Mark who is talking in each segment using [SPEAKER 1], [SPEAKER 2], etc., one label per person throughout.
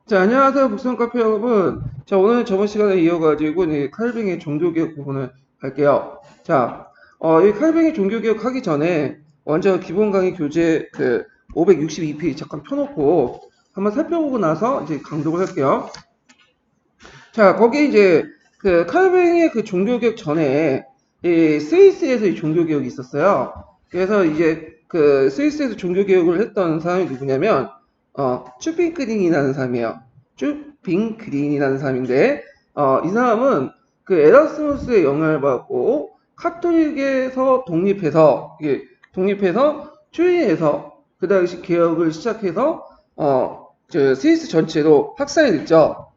[SPEAKER 1] 자, 안녕하세요, 북성카페 여러분. 자, 오늘 저번 시간에 이어가지고 이 칼뱅의 종교개혁 부분을 할게요. 자, 이 칼뱅의 종교개혁 하기 전에 먼저 기본 강의 교재 562페이지 잠깐 펴놓고 한번 살펴보고 나서 이제 강독을 할게요. 자, 거기 이제 칼뱅의 종교개혁 전에 이 스위스에서 이 종교개혁이 있었어요. 그래서 이제 스위스에서 종교개혁을 했던 사람이 누구냐면 쭈핑크링이라는 사람이에요. 쭈핑크링이라는 사람인데 이 사람은 에라스무스의 영향을 받고 카톨릭에서 독립해서 추인해서 그 당시 개혁을 시작해서 스위스 전체로 확산이 됐죠.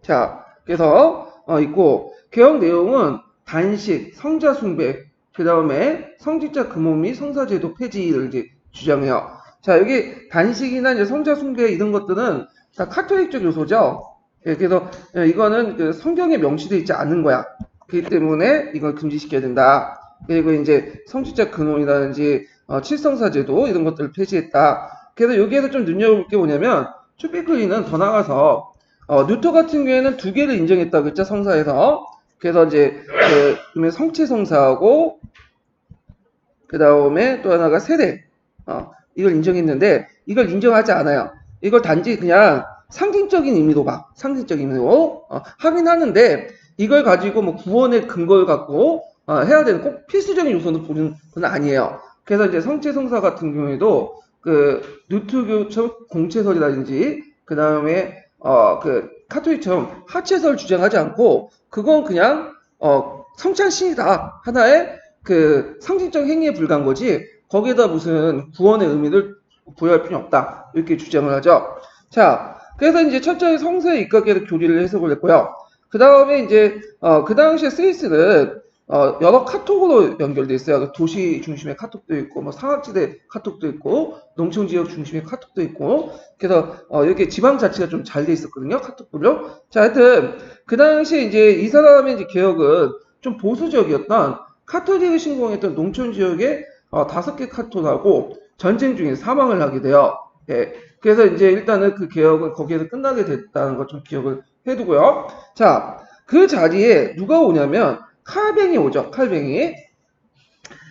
[SPEAKER 1] 자, 그래서 있고 개혁 내용은 단식, 성자 숭배, 그 다음에 성직자 금호 및 성사제도 폐지를 이제 주장해요. 자, 여기 단식이나 이제 성자 숭배 이런 것들은 다 카톨릭적 요소죠. 예, 그래서 이거는 성경에 명시되어 있지 않은 거야. 그렇기 때문에 이걸 금지시켜야 된다. 그리고 이제 성직자 금혼이라든지 칠성사제도 이런 것들을 폐지했다. 그래서 여기에서 좀 눈여겨볼 게 뭐냐면 슈피클리는 더 나가서 뉴터 같은 경우에는 두 개를 인정했다고 했죠, 성사에서. 그래서 이제 성체 성사하고 그 다음에 또 하나가 세례. 이걸 인정했는데 이걸 인정하지 않아요. 이걸 단지 그냥 상징적인 의미로 봐. 상징적인 의미로 하긴 하는데 이걸 가지고 뭐 구원의 근거를 갖고 해야 되는 꼭 필수적인 요소는 보는 건 아니에요. 그래서 이제 성체 성사 같은 경우에도 누트교처럼 공체설이라든지 그 다음에 카톨릭처럼 하체설 주장하지 않고 그건 그냥 성찬신이다 하나의 상징적 행위에 불과한 거지 거기에다 무슨 구원의 의미를 부여할 필요는 없다 이렇게 주장을 하죠. 자, 그래서 이제 첫째 성서에 입각해서 교리를 해석을 했고요. 그 다음에 이제 그 당시에 스위스는 여러 카톡으로 연결돼 있어요. 도시 중심의 카톡도 있고, 뭐 상업지대 카톡도 있고, 농촌 지역 중심의 카톡도 있고, 그래서 이렇게 지방 자치가 좀 잘 돼 있었거든요. 카톡별로. 자, 하여튼 그 당시에 이제 이 사람의 이제 개혁은 좀 보수적이었던 카톨릭을 신공했던 농촌 지역에 5개 카톡하고 전쟁 중에 사망을 하게 돼요. 예. 그래서 이제 일단은 그 개혁은 거기에서 끝나게 됐다는 것 좀 기억을 해두고요. 자, 그 자리에 누가 오냐면 칼뱅이 오죠. 칼뱅이.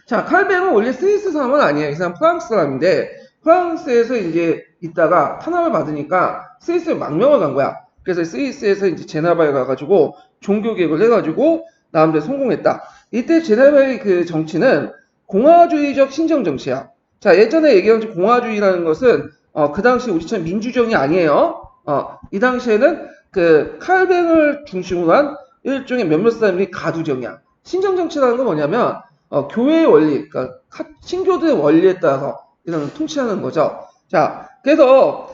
[SPEAKER 1] 자, 칼뱅은 원래 스위스 사람은 아니에요. 이 사람 프랑스 사람인데 프랑스에서 이제 있다가 탄압을 받으니까 스위스에 망명을 간 거야. 그래서 스위스에서 이제 제네바에 가가지고 종교 개혁을 해가지고 나름대로 성공했다. 이때 제네바의 그 정치는 공화주의적 신정 정치야. 자, 예전에 얘기한 공화주의라는 것은 그 당시 우리처럼 민주정이 아니에요. 이 당시에는 칼뱅을 중심으로 한 일종의 몇몇 사람들이 가두정이야. 신정 정치라는 건 뭐냐면 교회의 원리, 그러니까 신교들의 원리에 따라서 이런 통치하는 거죠. 자, 그래서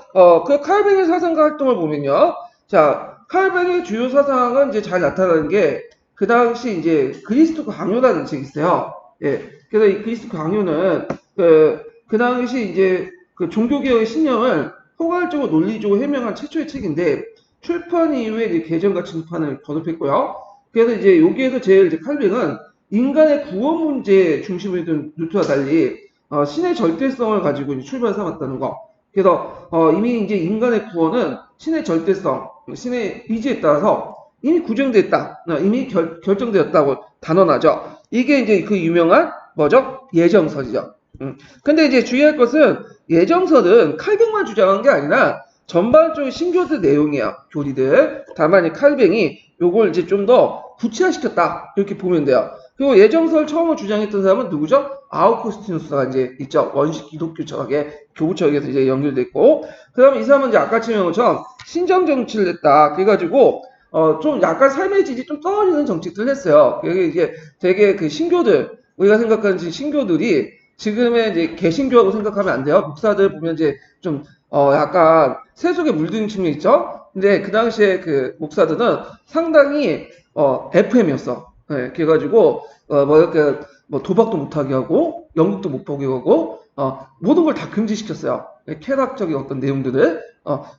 [SPEAKER 1] 그 칼뱅의 사상과 활동을 보면요. 자, 칼뱅의 주요 사상은 이제 잘 나타나는 게 그 당시 이제 그리스도 강요라는 책이 있어요. 예. 그래서 이 그리스도 강요는 그 당시 이제 종교개혁의 신념을 포괄적으로 논리적으로 해명한 최초의 책인데 출판 이후에 이제 개정과 진판을 거듭했고요. 그래서 이제 여기에서 제일 이제 칼뱅은 인간의 구원 문제 중심으로 둔 루트와 달리 신의 절대성을 가지고 이제 출발 삼았다는 거. 그래서 이미 이제 인간의 구원은 신의 절대성, 신의 의지에 따라서 이미 구정됐다, 이미 결정되었다고 단언하죠. 이게 이제 그 유명한 뭐죠? 예정설이죠. 근데 이제 주의할 것은 예정설은 칼뱅만 주장한 게 아니라 전반적인 신교들 내용이야, 교리들. 다만 이 칼뱅이 요걸 이제 좀 더 구체화시켰다 이렇게 보면 돼요. 그리고 예정설 처음으로 주장했던 사람은 누구죠? 아우구스티누스가 이제 있죠. 원식 기독교 철학의 교부 철학에서 이제 연결됐고, 그다음에 이 사람은 이제 아까 지명한 것처럼 신정 정치를 했다. 그래가지고 좀 약간 삶의 질이 좀 떨어지는 정책들을 했어요. 그게 이제 되게 신교들 우리가 생각하는 신교들이 지금의 이제 개신교라고 생각하면 안 돼요. 목사들 보면 이제 좀 약간 세속에 물든 측면이 있죠. 근데 그 당시에 그 목사들은 상당히 FM이었어. 네, 그래가지고 뭐 도박도 못하게 하고 연극도 못 보게 하고 모든 걸 다 금지시켰어요. 네, 쾌락적인 어떤 내용들을.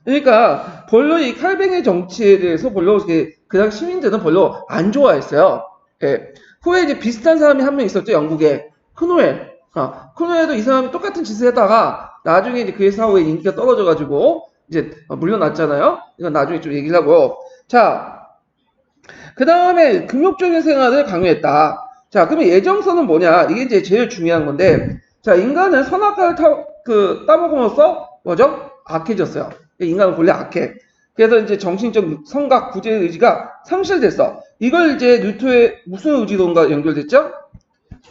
[SPEAKER 1] 그러니까 별로 이 칼뱅의 정치에 대해서 별로 그 당시 시민들은 별로 안 좋아했어요. 예. 후에 이제 비슷한 사람이 한 명 있었죠. 영국에 크노엘. 크노엘도 이 사람이 똑같은 짓을 했다가 나중에 이제 그의 사후에 인기가 떨어져가지고 이제 물러났잖아요. 이건 나중에 좀 얘기를 하고. 자, 그 다음에 금욕적인 생활을 강요했다. 자, 그러면 예정서는 뭐냐? 이게 이제 제일 중요한 건데, 자, 인간은 선악과를 따먹으면서 뭐죠? 악해졌어요. 인간은 본래 악해. 그래서 이제 정신적 성각, 구제의 의지가 상실됐어. 이걸 이제 뉴턴의 무슨 의지론과 연결됐죠?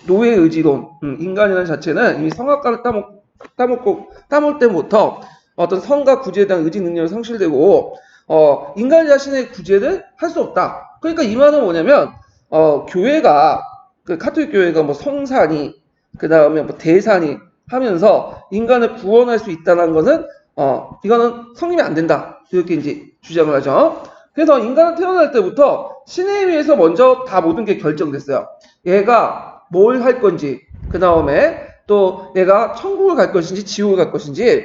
[SPEAKER 1] 노예 의지론. 인간이라는 자체는 이미 성악과를 따먹을 때부터 어떤 성과 구제에 대한 의지 능력이 상실되고, 인간 자신의 구제를 할 수 없다. 그러니까 이 말은 뭐냐면, 교회가, 그 카톨릭 교회가 뭐 성산이, 그 다음에 뭐 대산이 하면서 인간을 구원할 수 있다는 것은, 이거는 성립이 안 된다. 이렇게 이제 주장을 하죠. 그래서 인간은 태어날 때부터 신에 의해서 먼저 다 모든 게 결정됐어요. 얘가 뭘 할 건지, 그 다음에 또 얘가 천국을 갈 것인지 지옥을 갈 것인지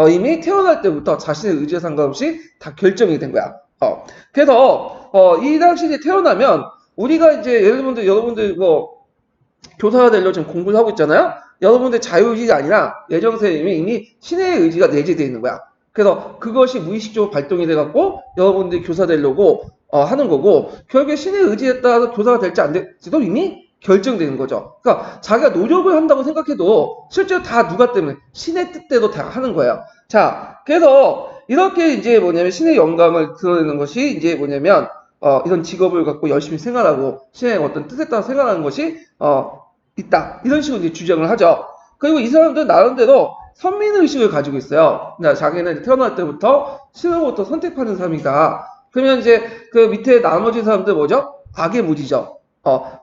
[SPEAKER 1] 이미 태어날 때부터 자신의 의지에 상관없이 다 결정이 된 거야. 그래서 이 당시에 태어나면 우리가 이제 여러분들 뭐 교사가 되려고 지금 공부를 하고 있잖아요. 여러분들 자유의지가 아니라 예정선생님이 이미 신의 의지가 내재되어 있는 거야. 그래서 그것이 무의식적으로 발동이 돼갖고 여러분들이 교사 되려고 하는 거고, 결국에 신의 의지에 따라서 교사가 될지 안 될지도 이미 결정되는 거죠. 그러니까 자기가 노력을 한다고 생각해도 실제로 다 누가 때문에 신의 뜻대로 다 하는 거예요. 자, 그래서 이렇게 이제 뭐냐면 신의 영감을 드러내는 것이 이제 뭐냐면 이런 직업을 갖고 열심히 생활하고 신의 어떤 뜻에 따라 생활하는 것이 있다. 이런 식으로 이제 주장을 하죠. 그리고 이 사람들은 나름대로 선민의식을 가지고 있어요. 자기는 태어날 때부터 신으로부터 선택받은 사람이다. 그러면 이제 그 밑에 나머지 사람들 뭐죠? 악의 무지죠.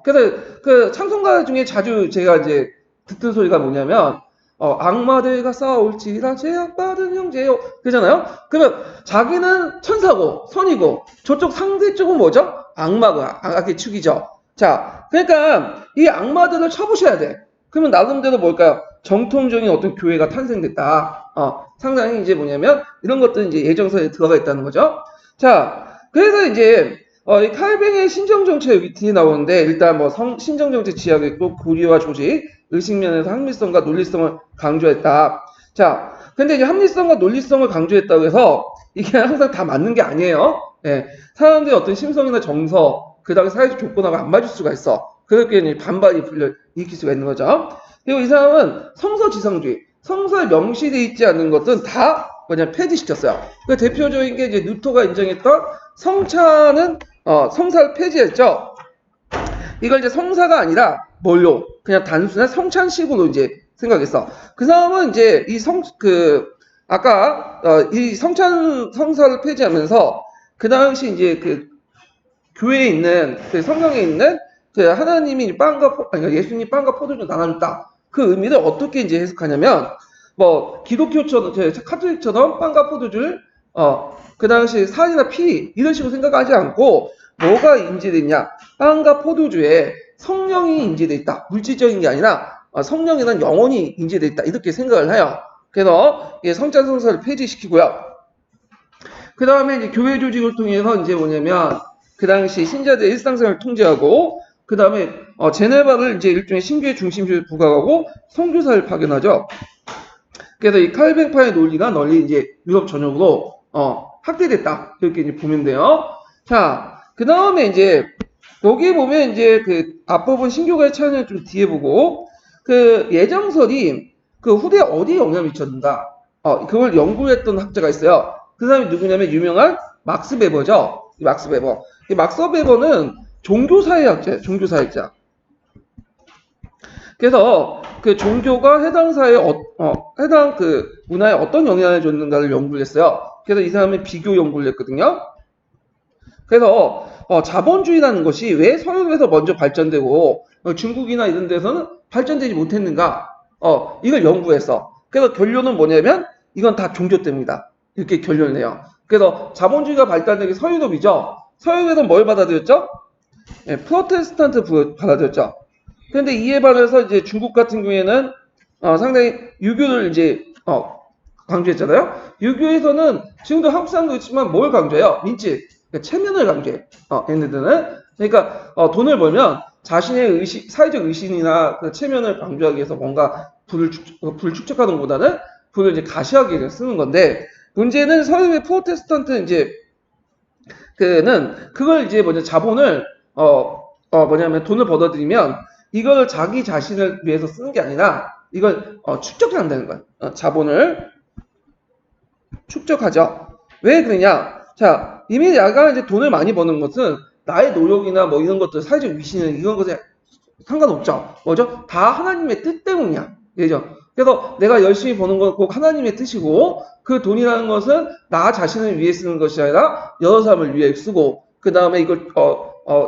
[SPEAKER 1] 그래서 그 찬송가 중에 자주 제가 이제 듣던 소리가 뭐냐면, 악마들과 싸울지라 제약받은 형제요. 그러잖아요? 그러면 자기는 천사고, 선이고, 저쪽 상대 쪽은 뭐죠? 악마가, 악의 축이죠. 자, 그러니까 이 악마들을 쳐부셔야 돼. 그러면 나름대로 뭘까요? 정통적인 어떤 교회가 탄생됐다. 상당히 이제 뭐냐면, 이런 것들은 이제 예정서에 들어가 있다는 거죠. 자, 그래서 이제, 이 칼뱅의 신정정책 여기 뒤에 나오는데, 일단 뭐 신정정책 지향이 있고, 고리와 조직, 의식면에서 합리성과 논리성을 강조했다. 자, 근데 이제 합리성과 논리성을 강조했다고 해서, 이게 항상 다 맞는 게 아니에요. 예, 사람들의 어떤 심성이나 정서, 그 다음에 사회적 조건하고 안 맞을 수가 있어. 그렇게 반발이 일으킬 수가 있는 거죠. 그리고 이 사람은 성서지성주의, 성서에 명시되어 있지 않는 것들은 다 그냥 폐지시켰어요. 그 대표적인 게 이제 뉴토가 인정했던 성차는 성사를 폐지했죠. 이걸 이제 성사가 아니라 뭘로 그냥 단순한 성찬식으로 이제 생각했어. 그 사람은 이제 아까 이 성사를 폐지하면서 그 당시 이제 그 교회에 있는 그 성경에 있는 그 하나님이 예수님 빵과 포도주 나눠줬다. 그 의미를 어떻게 이제 해석하냐면, 뭐 기독교처럼 카톨릭처럼 빵과 포도주를 그 당시 살이나 피 이런 식으로 생각하지 않고 뭐가 인지됐냐? 빵과 포도주에 성령이 인지돼 있다. 물질적인 게 아니라 성령이란 영혼이 인지돼 있다. 이렇게 생각을 해요. 그래서 성찬성사를 폐지시키고요. 그 다음에 이제 교회 조직을 통해서 이제 뭐냐면 그 당시 신자들의 일상생활을 통제하고, 그 다음에 제네바를 이제 일종의 신교의 중심지를 부각하고 선교사를 파견하죠. 그래서 이 칼뱅파의 논리가 널리 이제 유럽 전역으로 확대됐다. 이렇게 이제 보면 돼요. 자, 그 다음에 이제 여기 보면 이제 그 앞부분 신교가의 차이는 좀 뒤에 보고, 그 예정설이 그 후대에 어디에 영향을 미쳤는가? 그걸 연구했던 학자가 있어요. 그 사람이 누구냐면 유명한 막스 베버죠. 이 막스 베버. 이 막스 베버는 종교사회학자예요. 종교사회학자. 그래서 그 종교가 해당 사회에 해당 그 문화에 어떤 영향을 줬는가를 연구를 했어요. 그래서 이 사람이 비교 연구를 했거든요. 그래서 자본주의라는 것이 왜 서유럽에서 먼저 발전되고 중국이나 이런 데서는 발전되지 못했는가? 이걸 연구했어. 그래서 결론은 뭐냐면 이건 다 종교 때문이다. 이렇게 결론을 내요. 그래서 자본주의가 발달된 게 서유럽이죠. 서유럽에서는 뭘 받아들였죠? 예, 프로테스탄트 받아들였죠. 그런데 이에 반해서 이제 중국 같은 경우에는 상당히 유교를 이제 강조했잖아요. 유교에서는 지금도 한국 사람도 있지만 뭘 강조해요? 민지, 그러니까 체면을 강조해. 얘네들은 그러니까 돈을 벌면 자신의 사회적 의신이나 그 체면을 강조하기 위해서 뭔가 부를 축적하는 것보다는 부를 이제 가시하기 위해서 쓰는 건데, 문제는 서유의 프로테스탄트 이제 그걸 이제 자본을 뭐냐면 돈을 벌어들이면 이걸 자기 자신을 위해서 쓰는 게 아니라 이걸 축적을 한다는 거야. 자본을 축적하죠. 왜 그러냐? 자, 이미 내가 이제 돈을 많이 버는 것은 나의 노력이나 뭐 이런 것들, 사회적 위신을 이런 것에 상관없죠. 뭐죠? 다 하나님의 뜻 때문이야. 그죠? 그래서 내가 열심히 버는 건 꼭 하나님의 뜻이고 그 돈이라는 것은 나 자신을 위해 쓰는 것이 아니라 여러 사람을 위해 쓰고 그 다음에 이걸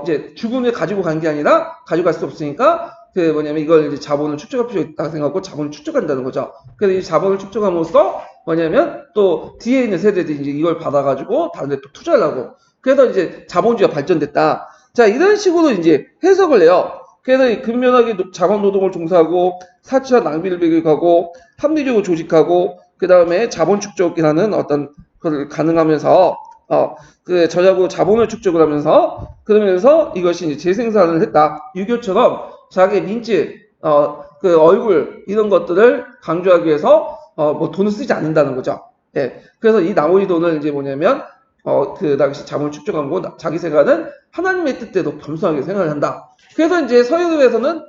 [SPEAKER 1] 이제 죽음을 가지고 간 게 아니라 가져갈 수 없으니까 그 뭐냐면 이걸 이제 자본을 축적할 필요가 있다고 생각하고 자본을 축적한다는 거죠. 그래서 이 자본을 축적함으로써 뭐냐면 또 뒤에 있는 세대들이 이제 이걸 받아가지고 다른 데 또 투자를 하고 그래서 이제 자본주의가 발전됐다. 자, 이런 식으로 이제 해석을 해요. 그래서 근면하게 자본 노동을 종사하고 사치와 낭비를 배격하고 합리적으로 조직하고 그 다음에 자본 축적이라는 어떤 것을 가능하면서 그 저자고 자본을 축적을 하면서 그러면서 이것이 이제 재생산을 했다. 유교처럼 자기 민지 그 얼굴 이런 것들을 강조하기 위해서 뭐 돈을 쓰지 않는다는 거죠. 예. 그래서 이 나머지 돈을 이제 뭐냐면 그 당시 자본을 축적한 거 자기 생각은 하나님의 뜻대로 겸손하게 생각을 한다. 그래서 이제 서유에서는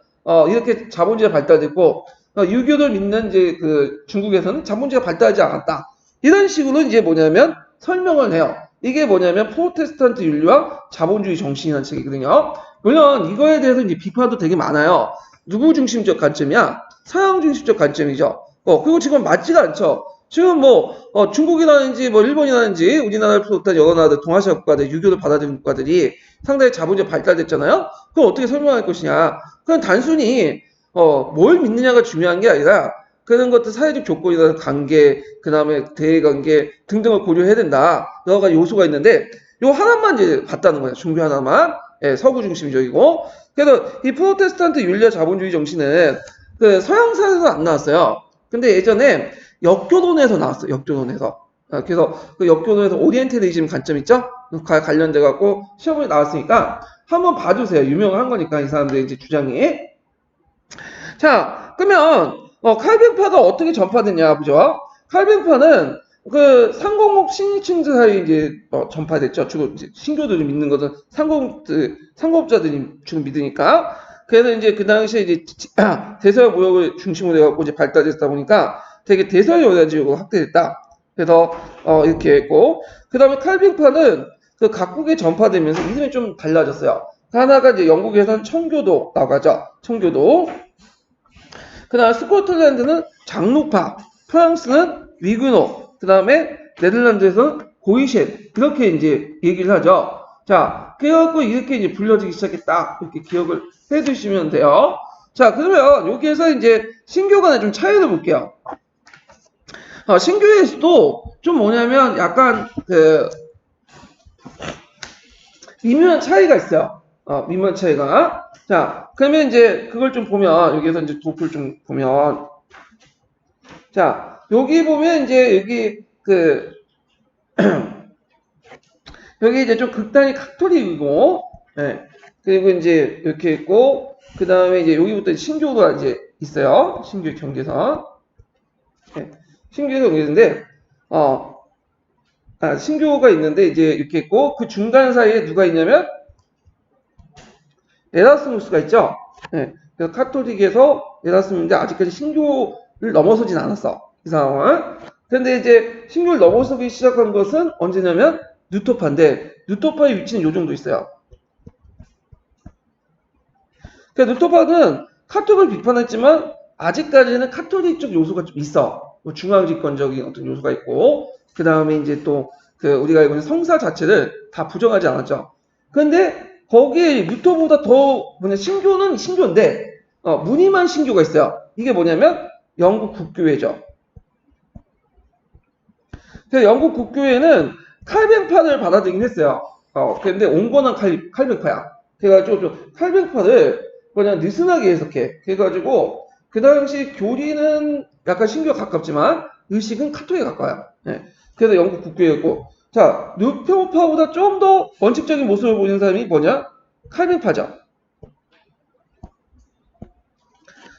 [SPEAKER 1] 이렇게 자본주의가 발달됐고 유교를 믿는 이제 그 중국에서는 자본주의가 발달하지 않았다. 이런 식으로 이제 뭐냐면 설명을 해요. 이게 뭐냐면 프로테스탄트 윤리와 자본주의 정신이라는 책이거든요. 물론 이거에 대해서 이제 비판도 되게 많아요. 누구 중심적 관점이야? 서양 중심적 관점이죠. 그리고 지금 맞지가 않죠. 지금 뭐 중국이라든지 뭐 일본이라든지 우리나라를 비롯한 여러 나라들 동아시아 국가들 유교를 받아들인 국가들이 상당히 자본주의 발달됐잖아요. 그럼 어떻게 설명할 것이냐? 그건 단순히 뭘 믿느냐가 중요한 게 아니라 그런 것들 사회적 조건이나 관계, 그 다음에 대외관계 등등을 고려해야 된다. 여러 가지 요소가 있는데 요 하나만 이제 봤다는 거예요. 종교 하나만. 예, 서구 중심적이고. 그래서 이 프로테스탄트 윤리와 자본주의 정신은 그 서양사에서 안 나왔어요. 근데 예전에 역교론에서 나왔어요. 역교론에서. 그래서 그 역교론에서 오리엔탈리즘 관점 있죠? 관련돼 갖고 시험에 나왔으니까 한번 봐주세요. 유명한 거니까 이 사람들 이제 주장이. 자, 그러면 칼빈파가 어떻게 전파됐냐 보죠. 칼빈파는 그 상공업 신층들 사이에 이제 전파됐죠. 주로 이제 신교들이 믿는 것은 상공업자들이 주로 믿으니까. 그래서 이제 그 당시에 이제 대서양 무역을 중심으로 해갖고 이제 발달됐다 보니까 되게 대서양여자지역으로 확대됐다. 그래서 이렇게 했고, 그 다음에 칼빈파는 그 각국에 전파되면서 이름이 좀 달라졌어요. 하나가 이제 영국에서는 청교도라고 하죠. 청교도. 그 다음에 스코틀랜드는 장로파, 프랑스는 위그노, 그 다음에 네덜란드에서는 고이셴, 그렇게 이제 얘기를 하죠. 자, 그래갖고 이렇게 이제 불려지기 시작했다. 이렇게 기억을 해 두시면 돼요. 자, 그러면 여기에서 이제 신교 간의 좀 차이를 볼게요. 신교에서도 좀 뭐냐면 약간 그 미묘한 차이가 있어요. 미묘한 차이가. 자, 그러면 이제 그걸 좀 보면 여기에서 이제 도표를 좀 보면 자, 여기 보면 이제 여기 그 여기 이제 좀 극단이 카톨릭이고 예. 그리고 이제 이렇게 있고 그 다음에 이제 여기부터 신교가 이제 있어요. 신교 경계선. 예. 신교 경계선인데 신교가 있는데 이제 이렇게 있고 그 중간 사이에 누가 있냐면 에라스무스가 있죠. 네. 그래서 카톨릭에서 에라스무스인데 아직까지 신교를 넘어서진 않았어. 이 상황은. 근데 이제 신교를 넘어서기 시작한 것은 언제냐면 뉴토파인데 뉴토파의 위치는 요 정도 있어요. 그러니까 뉴토파는 카톨릭을 비판했지만 아직까지는 카톨릭 쪽 요소가 좀 있어. 뭐 중앙집권적인 어떤 요소가 있고 그 다음에 이제 또 그 우리가 알고 있는 성사 자체를 다 부정하지 않았죠. 근데 거기에 루터보다 더 신교는 신교인데 무늬만 신교가 있어요. 이게 뭐냐면 영국 국교회죠. 그래서 영국 국교회는 칼뱅파를 받아들이긴 했어요. 근데 온건한 칼뱅파야. 그래가지고 좀 칼뱅파를 그냥 느슨하게 해석해. 그래가지고 그 당시 교리는 약간 신교에 가깝지만 의식은 카톨릭에 가까워요. 네. 그래서 영국 국교회였고 자 루터파보다 좀 더 원칙적인 모습을 보이는 사람이 뭐냐? 칼뱅파죠.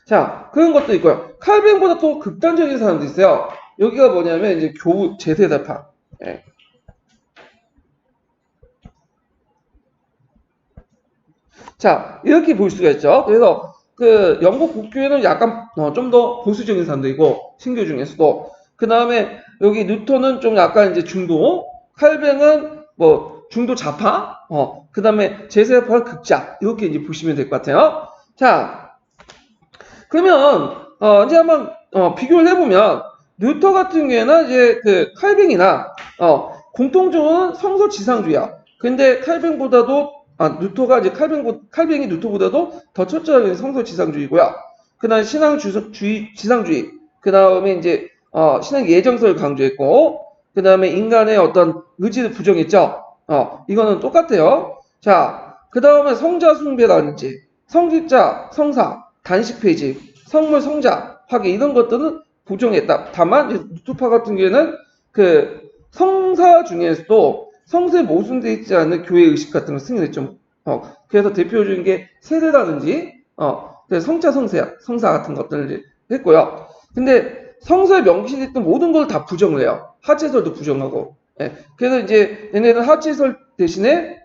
[SPEAKER 1] 자, 그런 것도 있고요. 칼뱅보다 또 극단적인 사람도 있어요. 여기가 뭐냐면 이제 교우 제세대파. 예. 자, 이렇게 볼 수가 있죠. 그래서 그 영국 국교회는 약간 좀 더 보수적인 사람들이고 신교 중에서도 그 다음에 여기 뉴턴은 좀 약간 이제 중도, 칼뱅은 뭐 중도 좌파, 그 다음에 제세파는 극자 이렇게 이제 보시면 될 것 같아요. 자, 그러면 이제 한번 비교를 해보면 뉴터 같은 경우에는 이제 그 칼뱅이나 공통적으로는 성서 지상주의야. 근데 칼뱅보다도 뉴터가 이제 칼뱅이 뉴터보다도 더 철저하게 성서 지상주의고요. 그다음 신앙주의 지상주의. 그다음에 이제 신앙 예정설을 강조했고, 그다음에 인간의 어떤 의지를 부정했죠. 이거는 똑같아요. 자, 그다음에 성자 숭배라든지 성직자, 성사, 단식 폐지, 성물, 성자, 화기 이런 것들은 부정했다. 다만 루트파 같은 경우에는 그 성사 중에서도 성서에 모순되어 있지 않은 교회 의식 같은 걸 승인했죠. 그래서 대표적인 게 세례라든지 성자, 성사 같은 것들을 했고요. 근데 성서에 명시됐던 모든 걸 다 부정을 해요. 하체설도 부정하고. 예. 그래서 이제 얘네는 하체설 대신에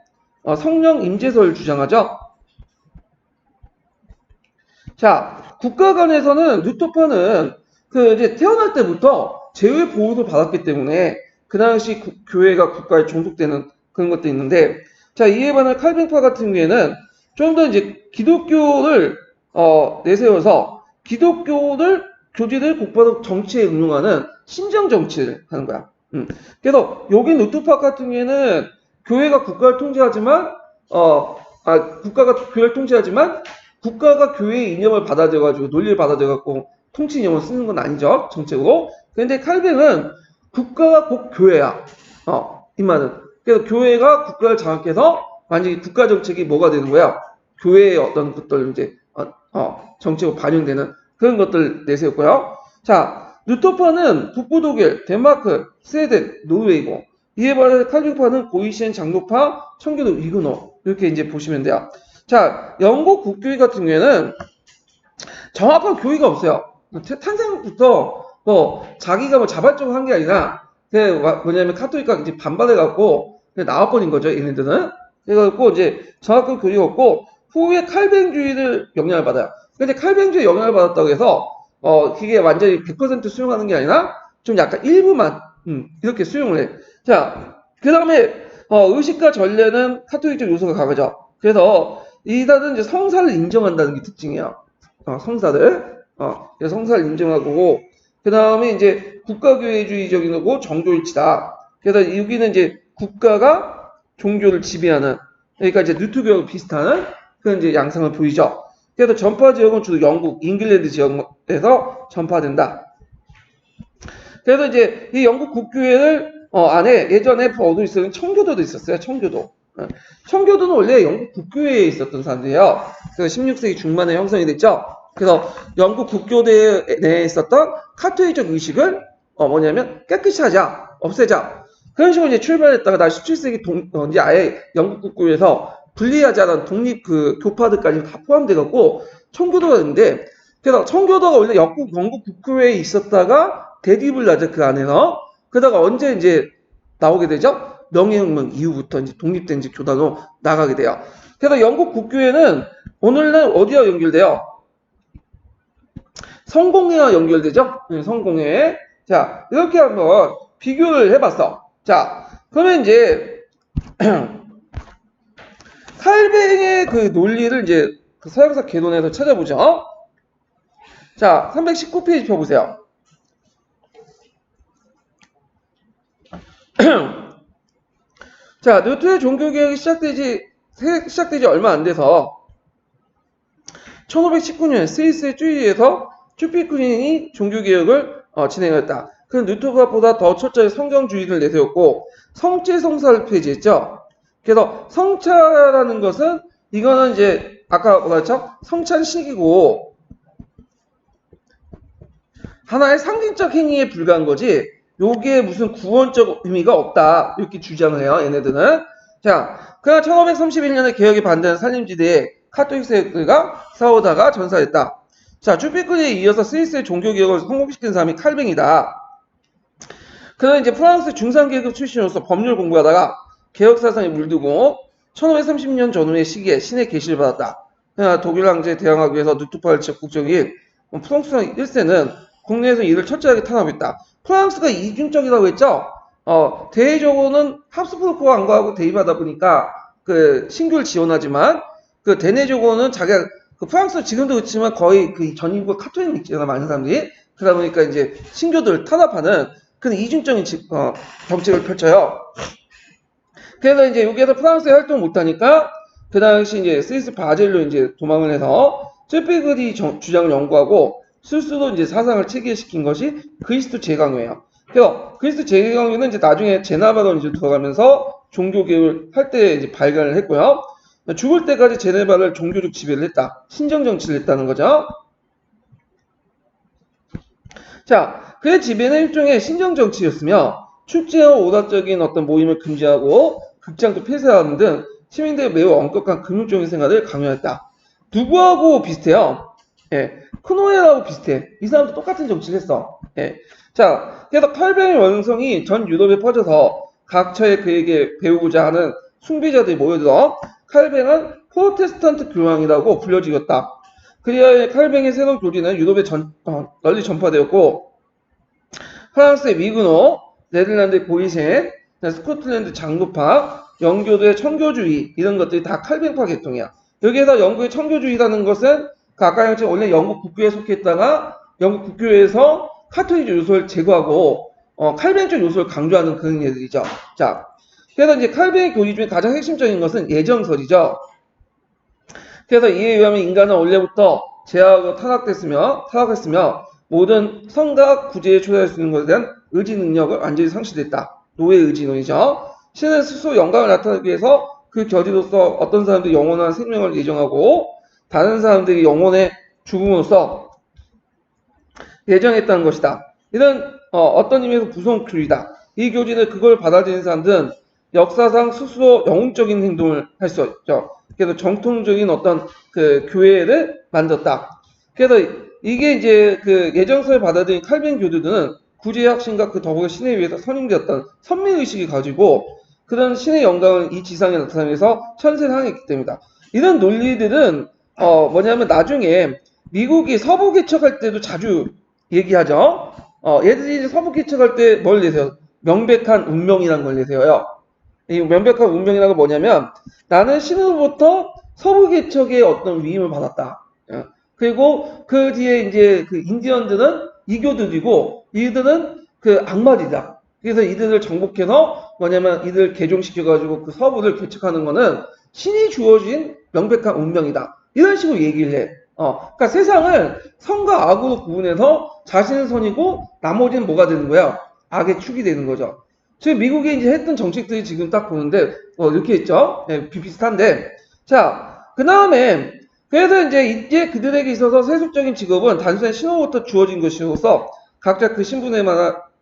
[SPEAKER 1] 성령 임재설을 주장하죠. 자, 국가 간에서는 루터파는 그 이제 태어날 때부터 제외 보호를 받았기 때문에 그 당시 교회가 국가에 종속되는 그런 것도 있는데, 자, 이에 반해 칼빈파 같은 경우에는 좀 더 이제 기독교를 내세워서 기독교를 교지를 국가적 정치에 응용하는 신정 정치를 하는 거야. 그래서 여기 루터파 같은 경우에는 교회가 국가를 통제하지만 국가가 교회를 통제하지만 국가가 교회의 이념을 받아들여가지고 논리를 받아들여갖고 통치 이념을 쓰는 건 아니죠, 정책으로. 그런데 칼뱅은 국가가 곧 교회야. 이 말은. 그래서 교회가 국가를 장악해서 완전히 국가 정책이 뭐가 되는 거야? 교회의 어떤 것들 이제 정책으로 반영되는 그런 것들 내세웠고요. 자, 루터파는 북부 독일, 덴마크, 스웨덴, 노르웨이고 이에 반해 칼빈파는 고이시엔 장로파, 청교도 위그너 이렇게 이제 보시면 돼요. 자, 영국 국교회 같은 경우에는 정확한 교의가 없어요. 탄생부터 자기가 뭐 자발적으로 한 게 아니라 뭐냐면 카톨릭과 이제 반발해갖고 나와버린 거죠, 얘네들은. 그래갖고 이제 정확한 교의가 없고 후에 칼뱅주의를 영향을 받아요. 근데 칼뱅주의 영향을 받았다고 해서 그게 완전히 100% 수용하는 게 아니라 좀 약간 일부만 이렇게 수용을 해. 자, 그 다음에 의식과 전례는 카톨릭적 요소가 강하죠. 그래서 이단은 이제 성사를 인정한다는 게 특징이야. 성사를. 그래서 성사를 인정하고, 그 다음에 이제 국가교회주의적인 거고 정조일치다. 그래서 여기는 이제 국가가 종교를 지배하는, 그러니까 이제 뉴트교하고 비슷한 그런 이제 양상을 보이죠. 그래서 전파 지역은 주로 영국, 잉글랜드 지역에서 전파된다. 그래서 이제 이 영국 국교회를 안에 예전에 어디 있었는 청교도도 있었어요. 청교도. 청교도는 원래 영국 국교회에 있었던 사람들이에요. 그래서 16세기 중반에 형성이 됐죠. 그래서 영국 국교대 내에 있었던 카톨릭적 의식을 뭐냐면 깨끗이 하자, 없애자. 그런 식으로 이제 출발했다가 나 17세기 이제 아예 영국 국교에서 분리하자는 독립 그 교파들까지 다 포함돼갖고 청교도가 됐는데, 그래서 청교도가 원래 영국 국교회에 있었다가 대립을 하죠, 그 안에서. 그러다가 언제 이제 나오게 되죠? 명예혁명 이후부터 이제 독립된 이제 교단으로 나가게 돼요. 그래서 영국 국교회는 오늘날 어디와 연결돼요? 성공회와 연결되죠? 네, 성공회. 자, 이렇게 한번 비교를 해봤어. 자, 그러면 이제 칼뱅의 그 논리를 이제 그 서양사 개론에서 찾아보죠. 자, 319페이지 펴보세요. 자, 뉴턴의 종교개혁이 시작되지 얼마 안 돼서 1519년 스위스의 쭈이리에서 쭈피쿠닌이 종교개혁을 진행했다. 그는 뉴턴보다 더 철저히 성경주의를 내세웠고 성체성사를 폐지했죠. 그래서 성차라는 것은 이거는 이제 아까 뭐라 했죠? 성찬식이고 하나의 상징적 행위에 불과한 거지 요게 무슨 구원적 의미가 없다 이렇게 주장을 해요, 얘네들은. 자, 그가 1531년에 개혁에 반대하는 산림지대에 카톨릭 세력들과 싸우다가 전사했다. 자, 쭈피크에 이어서 스위스의 종교개혁을 성공시킨 사람이 칼뱅이다. 그는 이제 프랑스 중산계급 출신으로서 법률 공부하다가 개혁 사상에 물들고 1530년 전후의 시기에 신의 계시를 받았다. 그러나 독일 황제에 대항하기 위해서 누트파를 적극적인 프랑스 1세는 국내에서 이를 철저하게 탄압했다. 프랑스가 이중적이라고 했죠. 대외적으로는 합스부르크 왕국하고 대립하다 보니까 그 신교를 지원하지만 그 대내적으로는 자기가 그 프랑스 지금도 그렇지만 거의 그 전 인구가 카톨릭 믿잖아 많은 사람들이. 그러다 보니까 이제 신교들을 탄압하는 그런 이중적인 정책을 펼쳐요. 그래서 이제 여기에서 프랑스에 활동 못하니까 그 당시 이제 스위스 바젤로 이제 도망을 해서 쯔페그리 주장을 연구하고 스스로 이제 사상을 체계시킨 것이 그리스도 재강요예요. 그래서 그리스도 재강요는 이제 나중에 제네바로 이제 들어가면서 종교개혁을 할 때 이제 발견을 했고요. 죽을 때까지 제네바를 종교적 지배를 했다. 신정 정치를 했다는 거죠. 자, 그의 지배는 일종의 신정 정치였으며 축제와 오락적인 어떤 모임을 금지하고 극장도 폐쇄하는 등 시민들의 매우 엄격한 금융적인 생활을 강요했다. 누구하고 비슷해요? 예, 크노에하고 비슷해. 이 사람도 똑같은 정치를 했어. 예. 자, 그래서 칼뱅의 원성이 전 유럽에 퍼져서 각처에 그에게 배우고자 하는 숭배자들이 모여들어 칼뱅은 프로테스탄트 교황이라고 불려지었다. 그리하여 칼뱅의 새로운 교리는 유럽에 널리 전파되었고 프랑스의 미그노, 네덜란드의 보이센, 스코틀랜드 장로파, 영교도의 청교주의 이런 것들이 다 칼뱅파 계통이야. 여기에서 영국의 청교주의라는 것은 아까 형처럼 원래 영국 국교에 속했다가 영국 국교에서 카톨릭 요소를 제거하고 칼뱅적 요소를 강조하는 그런 애들이죠. 자, 그래서 이제 칼뱅의 교리 중에 가장 핵심적인 것은 예정설이죠. 그래서 이에 의하면 인간은 원래부터 제하고 타락했으며 모든 성과 구제에 초래할 수 있는 것에 대한 의지 능력을 완전히 상실했다. 노예 의지론이죠. 신은 스스로 영광을 나타내기 위해서 그 결의로서 어떤 사람들이 영원한 생명을 예정하고 다른 사람들이 영혼의 죽음으로써 예정했다는 것이다. 이런 어떤 의미에서 무서운 교리다. 이 교리는 그걸 받아들이는 사람들은 역사상 스스로 영웅적인 행동을 할 수 있죠. 그래서 정통적인 어떤 그 교회를 만들었다. 그래서 이게 이제 그 예정서를 받아들인 칼빈 교도들은 구제의 확신과 그 더불어 신에 의해서 선임되었던 선민의식이 가지고 그런 신의 영광을 이 지상에 나타내기 위해서 천세를 항했기 때문이다. 이런 논리들은 뭐냐면 나중에 미국이 서부 개척할 때도 자주 얘기하죠. 얘들이 이제 서부 개척할 때 뭘 내세요? 명백한 운명이라는 걸 내세워요. 이 명백한 운명이라는 건 뭐냐면 나는 신으로부터 서부 개척의 어떤 위임을 받았다. 그리고 그 뒤에 이제 그 인디언들은 이교들이고 이들은 그 악마들이다. 그래서 이들을 정복해서 뭐냐면 이들 개종시켜가지고 그 서부를 개척하는 거는 신이 주어진 명백한 운명이다. 이런 식으로 얘기를 해. 그러니까 세상을 선과 악으로 구분해서 자신은 선이고 나머지는 뭐가 되는 거야? 악의 축이 되는 거죠. 지금 미국이 이제 했던 정책들이 지금 딱 보는데 이렇게 있죠. 네, 비슷한데 자, 그 다음에 그래서 이제 그들에게 있어서 세속적인 직업은 단순히 신호부터 주어진 것이로서 각자 그 신분에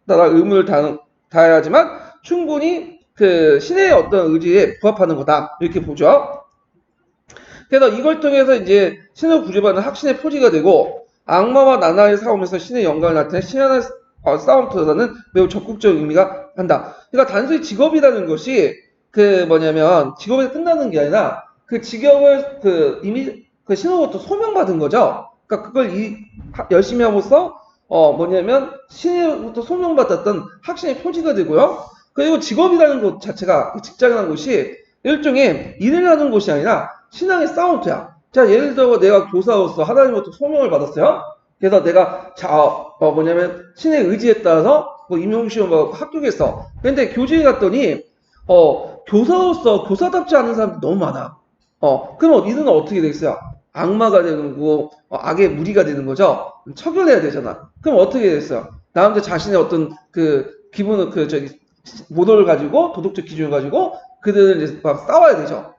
[SPEAKER 1] 따라 의무를 다해야 하지만 충분히 그 신의 어떤 의지에 부합하는 거다. 이렇게 보죠. 그래서 이걸 통해서 이제 신을 구제받는 확신의 표지가 되고 악마와 나날의 싸움에서 신의 영광을 나타내 신의 싸움터에서는 매우 적극적인 의미가 한다. 그러니까 단순히 직업이라는 것이 그 뭐냐면 직업에서 끝나는 게 아니라 그 직업을 그 이미 그 신으로부터 소명받은 거죠. 그러니까 그걸 열심히 함으로써 뭐냐면 신으로부터 소명받았던 확신의 표지가 되고요. 그리고 직업이라는 것 자체가 직장이라는 것이 일종의 일을 하는 곳이 아니라 신앙의 싸움터야. 자, 예를 들어 내가 교사로서 하나님부터 소명을 받았어요. 그래서 내가 뭐냐면 신의 의지에 따라서 뭐 임용시험 뭐 합격했어. 근데 교직에 갔더니 교사로서 교사답지 않은 사람들이 너무 많아. 그럼 이들은 어떻게 되겠어요? 악마가 되는 거고 악의 무리가 되는 거죠. 처벌해야 되잖아. 그럼 어떻게 됐어요? 나한테 자신의 어떤 그 기분을 모델을 가지고 도덕적 기준을 가지고 그들을 이제 막 싸워야 되죠.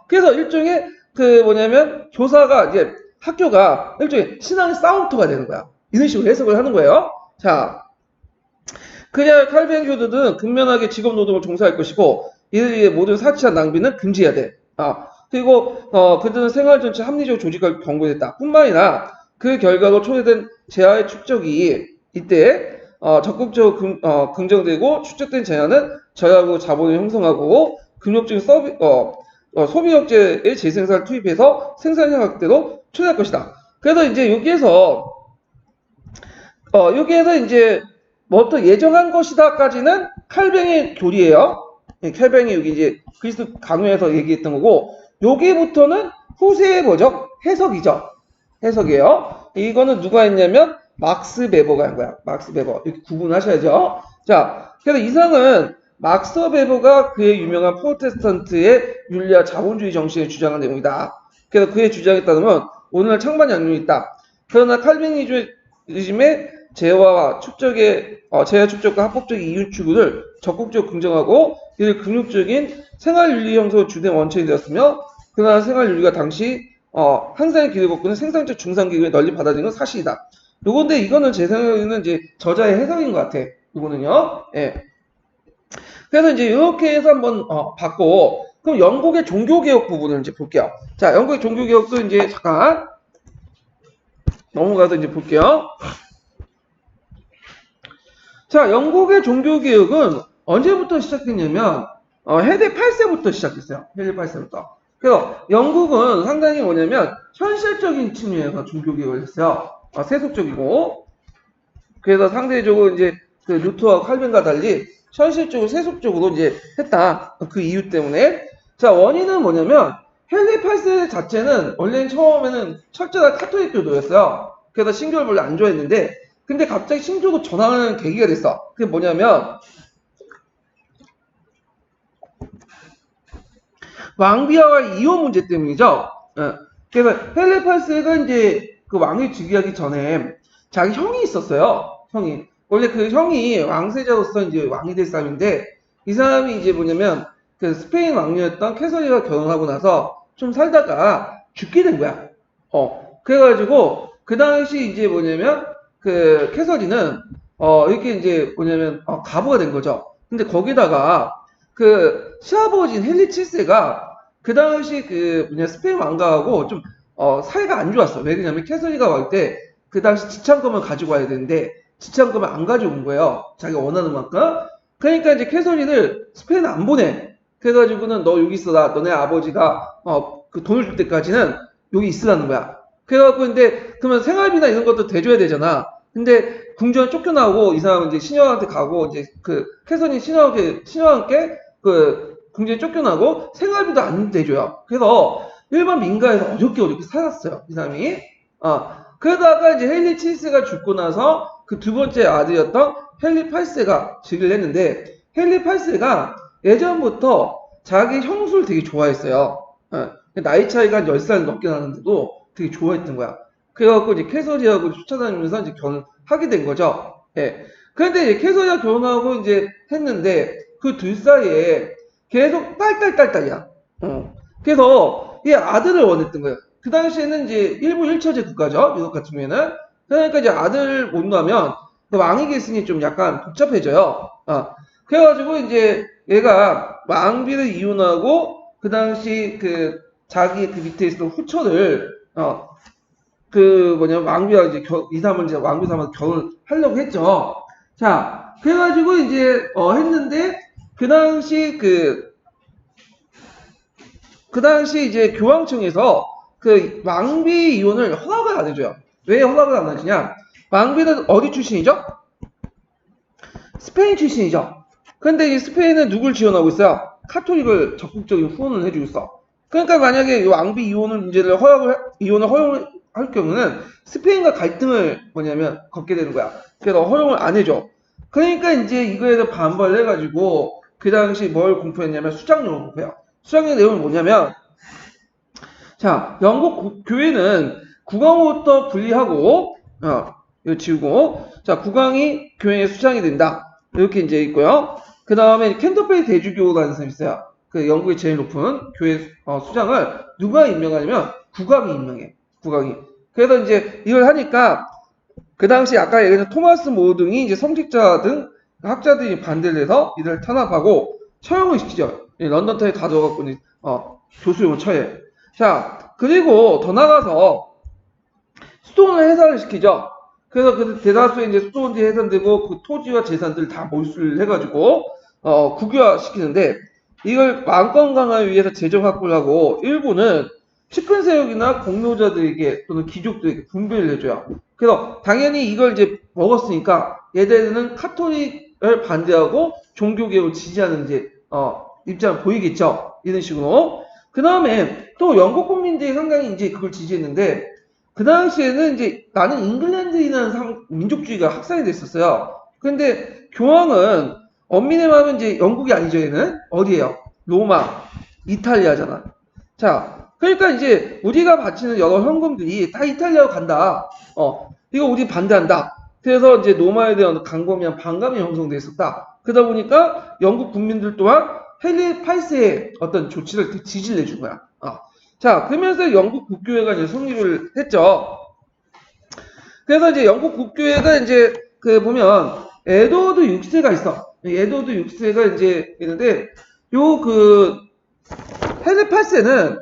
[SPEAKER 1] 그래서 일종의 그 뭐냐면 교사가 이제 학교가 일종의 신앙의 싸움터가 되는 거야. 이런 식으로 해석을 하는 거예요. 자, 그냥 칼빈 교도들은 근면하게 직업 노동을 종사할 것이고 이들의 모든 사치한 낭비는 금지해야 돼. 그리고 그들은 생활 전체 합리적 조직을 경고했다. 뿐만 아니라 그 결과로 초래된 재하의 축적이 이때 적극적으로 긍정되고 축적된 재화는 저하고 자본을 형성하고 금욕적인 소비 억제의 재생산을 투입해서 생산량 확대로 초래할 것이다. 그래서 이제 여기에서 이제 뭐부터 예정한 것이다까지는 칼뱅의 교리예요. 칼뱅이 여기 이제 그리스 강요에서 얘기했던 거고, 여기부터는 후세의 뭐죠? 해석이죠. 해석이에요. 이거는 누가 했냐면 막스 베버가 한 거야. 막스 베버. 이렇게 구분하셔야죠. 자, 그래서 이상은 막스 베버가 그의 유명한 프로테스탄트의 윤리와 자본주의 정신을 주장한 내용이다. 그래서 그의 주장에 따르면 오늘날 창반 양념이 있다. 그러나 칼빈이즘의 재화 축적과 합법적인 이윤 추구를 적극적으로 긍정하고 이를 긍정적인 생활윤리 형성의 주된 원천이 되었으며, 그러나 생활윤리가 당시 항상의 길을 걷고는 생산적 중상기업에 널리 받아들인 건 사실이다. 요건데 이거는 제 생각에는 이제 저자의 해석인 것 같아. 이거는요. 예. 그래서 이제 이렇게 해서 한번 봤고, 그럼 영국의 종교개혁 부분을 이제 볼게요. 자, 영국의 종교개혁도 이제 잠깐 넘어가서 이제 볼게요. 자, 영국의 종교개혁은 언제부터 시작했냐면 해대 8세부터 시작했어요. 해대 8세부터. 그래서 영국은 상당히 뭐냐면 현실적인 측면에서 종교개혁을 했어요. 세속적이고. 그래서 상대적으로 이제 그 루터와 칼빈과 달리 현실적으로 세속적으로 이제 했다. 그 이유 때문에. 자, 원인은 뭐냐면 헨리 8세 자체는 원래는 처음에는 철저한 카톨릭 교도였어요. 그래서 신교를 별로 안 좋아했는데, 근데 갑자기 신교로 전환하는 계기가 됐어. 그게 뭐냐면 왕비와 이혼 문제 때문이죠. 그래서 헨리 8세가 이제 그 왕위 즉위하기 전에 자기 형이 있었어요. 형이. 원래 그 형이 왕세자로서 이제 왕이 될 사람인데, 이 사람이 이제 뭐냐면 그 스페인 왕녀였던 캐서린과 결혼하고 나서 좀 살다가 죽게 된 거야. 그래가지고 그 당시 이제 뭐냐면 그 캐서린은 이렇게 이제 뭐냐면 가부가 된 거죠. 근데 거기다가 그 시아버지인 헨리 7세가 그 당시 그 스페인 왕가하고 좀 사이가 안 좋았어. 왜 그러냐면 캐서린가 올 때 그 당시 지참금을 가지고 와야 되는데 지참금을 안 가지고 온 거예요. 자기가 원하는 만큼. 그러니까 이제 캐서린을 스페인 안 보내. 그래가지고는 너 여기 있어라. 너네 아버지가 그 돈을 줄 때까지는 여기 있으라는 거야. 그래갖고 근데 그러면 생활비나 이런 것도 대줘야 되잖아. 근데 궁전 쫓겨나고 이 사람은 이제 신녀한테 가고 이제 그 캐서린 신녀한테 그 궁전에 쫓겨나고 생활비도 안 대줘요. 그래서 일반 민가에서 어렵게 살았어요. 이 사람이. 그러다가 이제 헨리 7세가 죽고 나서 그 두 번째 아들이었던 헨리 8세가 즉위를 했는데, 헨리 8세가 예전부터 자기 형수를 되게 좋아했어요. 나이 차이가 한 10살 넘게 나는데도 되게 좋아했던 거야. 그래갖고 이제 캐서리하고 쫓아다니면서 이제 결혼하게 된 거죠. 예. 그런데 이제 캐서리와 결혼하고 이제 했는데 그 둘 사이에 계속 딸이야. 그래서 이 아들을 원했던 거예요. 그 당시에는 이제 일부 일처제 국가죠. 미국 같은 경우에는. 그러니까 이제 아들 못 낳으면 왕위 계승이 좀 약간 복잡해져요. 그래가지고 이제 얘가 왕비를 이혼하고 그 당시 그 자기 그 밑에 있었던 후처를 왕비와 이제 이 사람을 이제 왕비 삼아서 결혼하려고 했죠. 자, 그래가지고 이제 했는데 그 당시 이제 교황청에서 그 왕비 이혼을 허락을 안 해줘요. 왜 허락을 안 하시냐? 왕비는 어디 출신이죠? 스페인 출신이죠. 근데 이 스페인은 누굴 지원하고 있어요? 카톨릭을 적극적인 후원을 해주고 있어. 그러니까 만약에 이 왕비 이혼을 허용할 경우는 스페인과 갈등을 겪게 되는 거야. 그래서 허용을 안 해줘. 그러니까 이제 이거에 대해서 반발을 해가지고 그 당시 뭘 공표했냐면 수장령을 공표해요. 수장령 내용은 뭐냐면, 자, 영국 교회는 국왕으로부터 분리하고, 이거 지우고, 자, 국왕이 교회의 수장이 된다. 이렇게 이제 있고요. 그 다음에 캔터베리 대주교라는 사람이 있어요. 그 영국의 제일 높은 교회 수장을 누가 임명하냐면 국왕이 임명해. 국왕이. 그래서 이제 이걸 하니까 그 당시 아까 얘기한 토마스 모 등이 이제 성직자 등 학자들이 반대를 해서 이를 탄압하고 처형을 시키죠. 런던타에 가져가고 교수형을 처해. 자, 그리고 더 나가서 수도원을 해산을 시키죠. 그래서 그 대다수의 이제 수도원지 해산되고 그 토지와 재산들 다 몰수를 해가지고 국유화 시키는데 이걸 만권 강화를 위해서 재정 확보를 하고 일부는 측근 세력이나 공로자들에게 또는 귀족들에게 분배를 해줘요. 그래서 당연히 이걸 이제 먹었으니까 얘네들은 카톨릭을 반대하고 종교개혁을 지지하는 이제 입장을 보이겠죠. 이런 식으로. 그 다음에 또 영국 국민들이 상당히 이제 그걸 지지했는데 그 당시에는 이제 나는 잉글랜드인은 민족주의가 확산이 됐었어요. 근데 교황은 엄민의 마음은 이제 영국이 아니죠. 얘는 어디예요? 로마, 이탈리아잖아. 자, 그러니까 이제 우리가 바치는 여러 현금들이 다 이탈리아로 간다. 이거 우리 반대한다. 그래서 이제 로마에 대한 강범위한 반감이 형성돼 있었다. 그러다 보니까 영국 국민들 또한 헨리 8세의 어떤 조치를 지지를 해준 거야. 자, 그러면서 영국 국교회가 이제 성립을 했죠. 그래서 이제 영국 국교회가 이제 그 보면 에드워드 6세가 있어. 에드워드 6세가 이제 있는데 요 그 헨리 8세는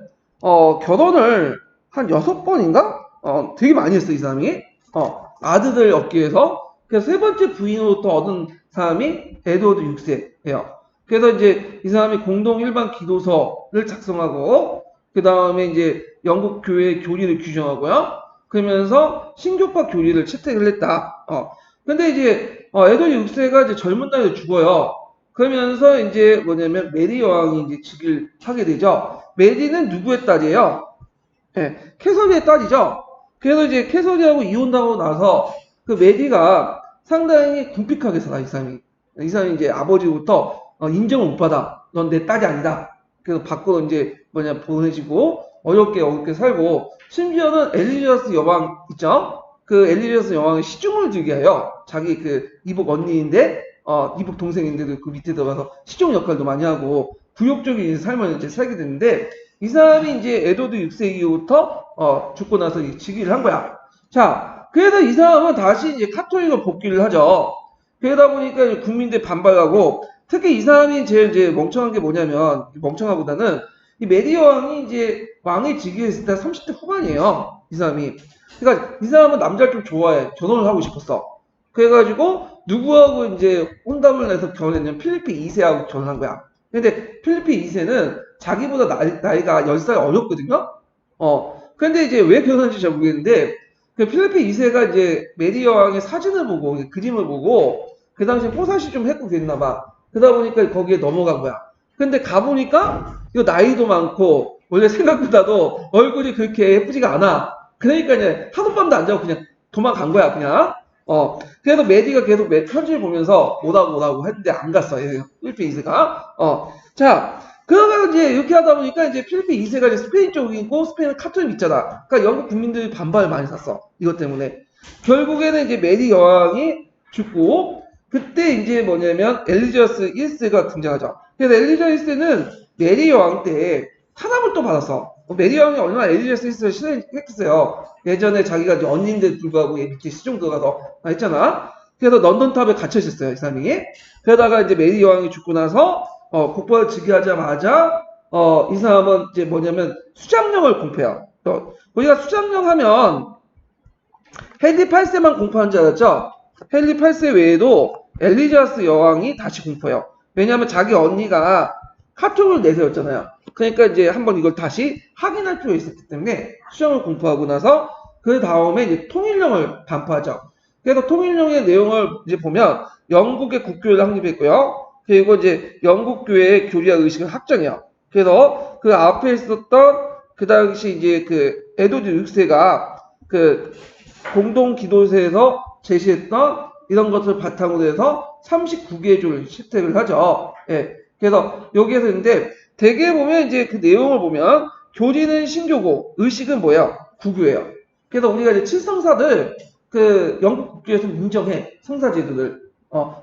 [SPEAKER 1] 결혼을 한 6번인가? 되게 많이 했어, 이 사람이. 아들을 얻기 위해서. 그래서 세 번째 부인으로부터 얻은 사람이 에드워드 6세예요. 그래서 이제 이 사람이 공동 일반 기도서를 작성하고 그 다음에 이제 영국 교회의 교리를 규정하고요. 그러면서 신교파 교리를 채택을 했다. 근데 이제 에드워드 6세가 이제 젊은 나이에 죽어요. 그러면서 이제 뭐냐면 메리 여왕이 이제 즉위를 하게 되죠. 메리는 누구의 딸이에요? 네, 캐서리의 딸이죠. 그래서 이제 캐서리하고 이혼하고 나서 그 메리가 상당히 궁핍하게 살아, 이 사람이. 이 사람이 이제 아버지부터 인정을 못 받아. 넌 내 딸이 아니다. 그래서 밖으로 이제 보내지고 어렵게 살고 심지어는 엘리자베스 여왕 있죠? 그 엘리자베스 여왕의 시중을 들게 해요. 자기 그 이복 언니인데 이복 동생인데도 그 밑에 들어가서 시종 역할도 많이 하고 부욕적인 삶을 이제 살게 되는데 이 사람이 이제 에드워드 6세 이후부터 죽고 나서 즉위를 한 거야. 자, 그래서 이 사람은 다시 이제 카톨릭을 복귀를 하죠. 그러다 보니까 국민들 반발하고 특히 이 사람이 제일 이제 멍청한 게 뭐냐면 멍청하보다는 이 메리 여왕이 이제 왕에 즉위했을 때 30대 후반이에요. 이 사람이. 그러니까 이 사람은 남자를 좀 좋아해. 결혼을 하고 싶었어. 그래가지고 누구하고 이제 혼담을 해서 결혼했냐면 필리프 2세하고 결혼한 거야. 근데 필리프 2세는 자기보다 나이가 10살 어렸거든요. 근데 이제 왜 결혼한지 잘 모르겠는데 그 필리프 2세가 이제 메리 여왕의 사진을 보고 그림을 보고 그 당시에 뽀사시 좀 했고 그랬나 봐. 그러다 보니까 거기에 넘어간 거야. 근데 가보니까 이거 나이도 많고 원래 생각보다도 얼굴이 그렇게 예쁘지가 않아. 그러니까 이제 하룻 밤도 안 자고 그냥 도망간 거야 그냥. 그래서 메디가 계속 편지를 보면서 오라고 했는데 안 갔어. 필리프 2세가. 자, 그러면 이제 이렇게 하다 보니까 이제 필리프 2세가 이제 스페인 쪽이고 스페인은 카톨릭 있잖아. 그러니까 영국 국민들이 반발을 많이 샀어. 이것 때문에. 결국에는 이제 메리 여왕이 죽고 그때 이제 뭐냐면 엘리자베스 1세가 등장하죠. 그래서 엘리자베스 1세는 메리 여왕 때 탄압을 또 받았어. 메리 여왕이 얼마나 엘리자베스 1세를 싫어했겠어요. 예전에 자기가 이제 언니인데 불구하고 얘 밑에 시종 들어가서 했잖아. 그래서 런던탑에 갇혀 있었어요, 이 사람이. 그러다가 이제 메리 여왕이 죽고 나서 국보를 즉위하자마자 이 사람은 이제 뭐냐면 수장령을 공표해요. 우리가 수장령 하면 헨리 8세만 공포한 줄 알았죠? 헨리 8세 외에도 엘리자베스 여왕이 다시 공포해요. 왜냐하면 자기 언니가 카톡을 내세웠잖아요. 그러니까 이제 한번 이걸 다시 확인할 필요가 있었기 때문에 수정을 공포하고 나서 그 다음에 이제 통일령을 반포하죠. 그래서 통일령의 내용을 이제 보면 영국의 국교를 확립했고요. 그리고 이제 영국 교회의 교리와 의식을 확정해요. 그래서 그 앞에 있었던 그 당시 이제 그 에드워드 6세가 그 공동 기도서에서 제시했던 이런 것을 바탕으로 해서 39개의 조를 채택을 하죠. 예. 그래서 여기에서 있는데 대개 보면 이제 그 내용을 보면 교리는 신교고 의식은 뭐야? 국유예요. 그래서 우리가 이제 칠성사들 그 영국 국교에서 인정해 성사제도를.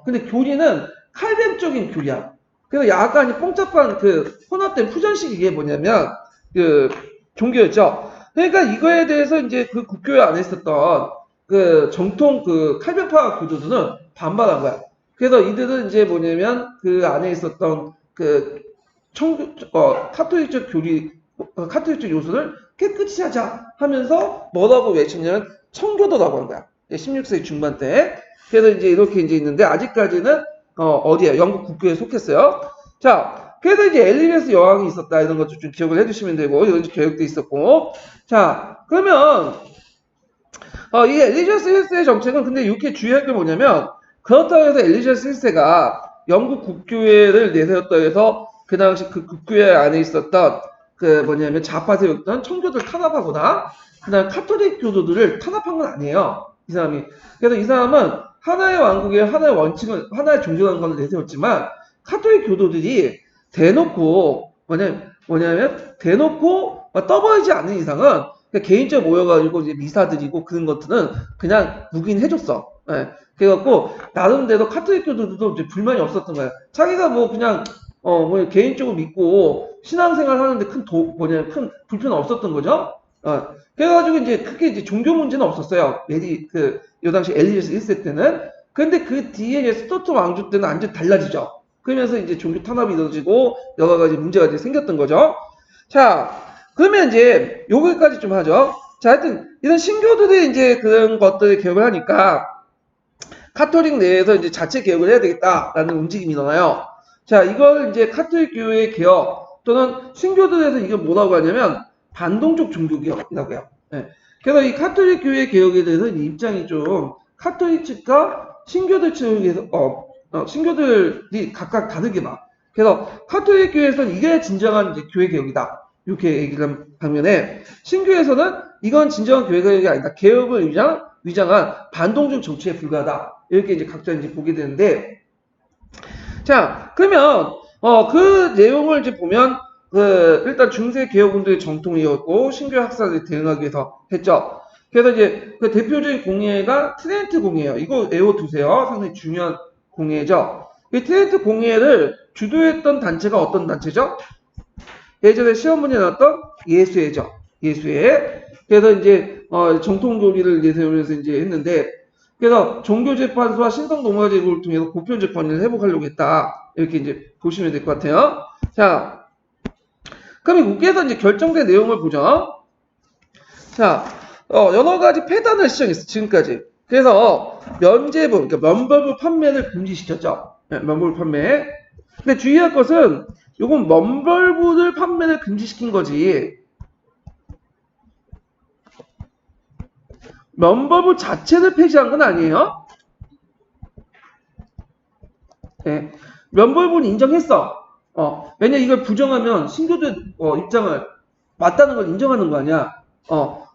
[SPEAKER 1] 근데 교리는 칼뱅적인 교리야. 그래서 약간 복잡한 그 혼합된 푸전식 이게 뭐냐면 그 종교였죠. 그러니까 이거에 대해서 이제 그 국교회 안에 있었던 그 정통 그 칼뱅파 교도들은 반발한 거야. 그래서 이들은 이제 뭐냐면 그 안에 있었던 그 카톨릭적 교리, 카톨릭적 요소를 깨끗이 하자 하면서 뭐라고 외쳤냐면 청교도라고 한 거야. 16세기 중반 때. 그래서 이제 이렇게 이제 있는데 아직까지는 어디야? 영국 국교에 속했어요. 자, 그래서 이제 엘리자베스 여왕이 있었다 이런 것도 좀 기억을 해주시면 되고 이런 계획도 있었고. 자, 그러면 이 엘리자베스 1세의 정책은 근데 이렇게 주의할 게 뭐냐면 그렇다고 해서 엘리자베스 1세가 영국 국교회를 내세웠다 해서 그 당시 그 국교회 안에 있었던 그 뭐냐면 좌파 세력던 청교들 탄압하거나 그다음 카톨릭 교도들을 탄압한 건 아니에요. 이 사람이. 그래서 이 사람은 하나의 왕국의 하나의 원칙을 하나의 종교관을 내세웠지만 카톨릭 교도들이 대놓고 뭐냐면 대놓고 떠벌지 않는 이상은 개인적으로 모여가지고 이제 미사 드리고 그런 것들은 그냥 묵인해줬어. 예. 그래갖고 나름대로 카톨릭 교도들도 이제 불만이 없었던 거야. 자기가 뭐 그냥 뭐 개인적으로 믿고 신앙생활 하는데 큰 불편 없었던 거죠. 그래가지고 이제 크게 이제 종교 문제는 없었어요. 요 당시 엘리자베스 1세 때는. 근데 그 뒤에 이제 스투어트 왕조 때는 완전 달라지죠. 그러면서 이제 종교 탄압이 이루어지고 여러 가지 문제가 이제 생겼던 거죠. 자, 그러면 이제 요거까지 좀 하죠. 자, 하여튼 이런 신교들이 이제 그런 것들을 개혁을 하니까 카톨릭 내에서 이제 자체 개혁을 해야 되겠다라는 움직임이 일어나요. 자, 이걸 이제 카톨릭 교회 개혁 또는 신교들에서 이게 뭐라고 하냐면 반동적 종교 개혁이라고 해요. 네. 그래서 이 카톨릭 교회 개혁에 대해서 입장이 좀 카톨릭 측과 신교들 측에서 신교들이 각각 다르게 봐. 그래서 카톨릭 교회에서는 이게 진정한 이제 교회 개혁이다. 이렇게 얘기를 한 반면에 신교에서는 이건 진정한 교회 개혁이 아니다. 개혁을 위장한 반동적 정치에 불과하다. 이렇게 이제 각자 이제 보게 되는데, 자, 그러면 그 내용을 이제 보면 일단 중세 개혁운동의 정통이었고 신교 학살에 대응하기 위해서 했죠. 그래서 이제 그 대표적인 공예가 트렌트 공예예요. 이거 외워두세요. 상당히 중요한 공예죠. 이 트렌트 공예를 주도했던 단체가 어떤 단체죠? 예전에 시험 문제 나왔던 예수회죠. 예수회. 그래서 이제 정통교리를 내세우면서 이제 했는데, 그래서 종교재판소와 신성노무사제도를 통해서 보편재판을 회복하려고 했다. 이렇게 이제 보시면 될 것 같아요. 자, 그럼 국회에서 이제 결정된 내용을 보죠. 자, 여러 가지 폐단을 시정했어, 지금까지. 그래서 면제부, 그러니까 면벌부 판매를 금지시켰죠. 네, 면벌부 판매. 근데 주의할 것은 요건 면벌부를 판매를 금지시킨 거지. 면벌부 자체를 폐지한 건 아니에요. 네. 면벌부는 인정했어. 왜냐 이걸 부정하면 신교들 입장을 맞다는 걸 인정하는 거 아니야.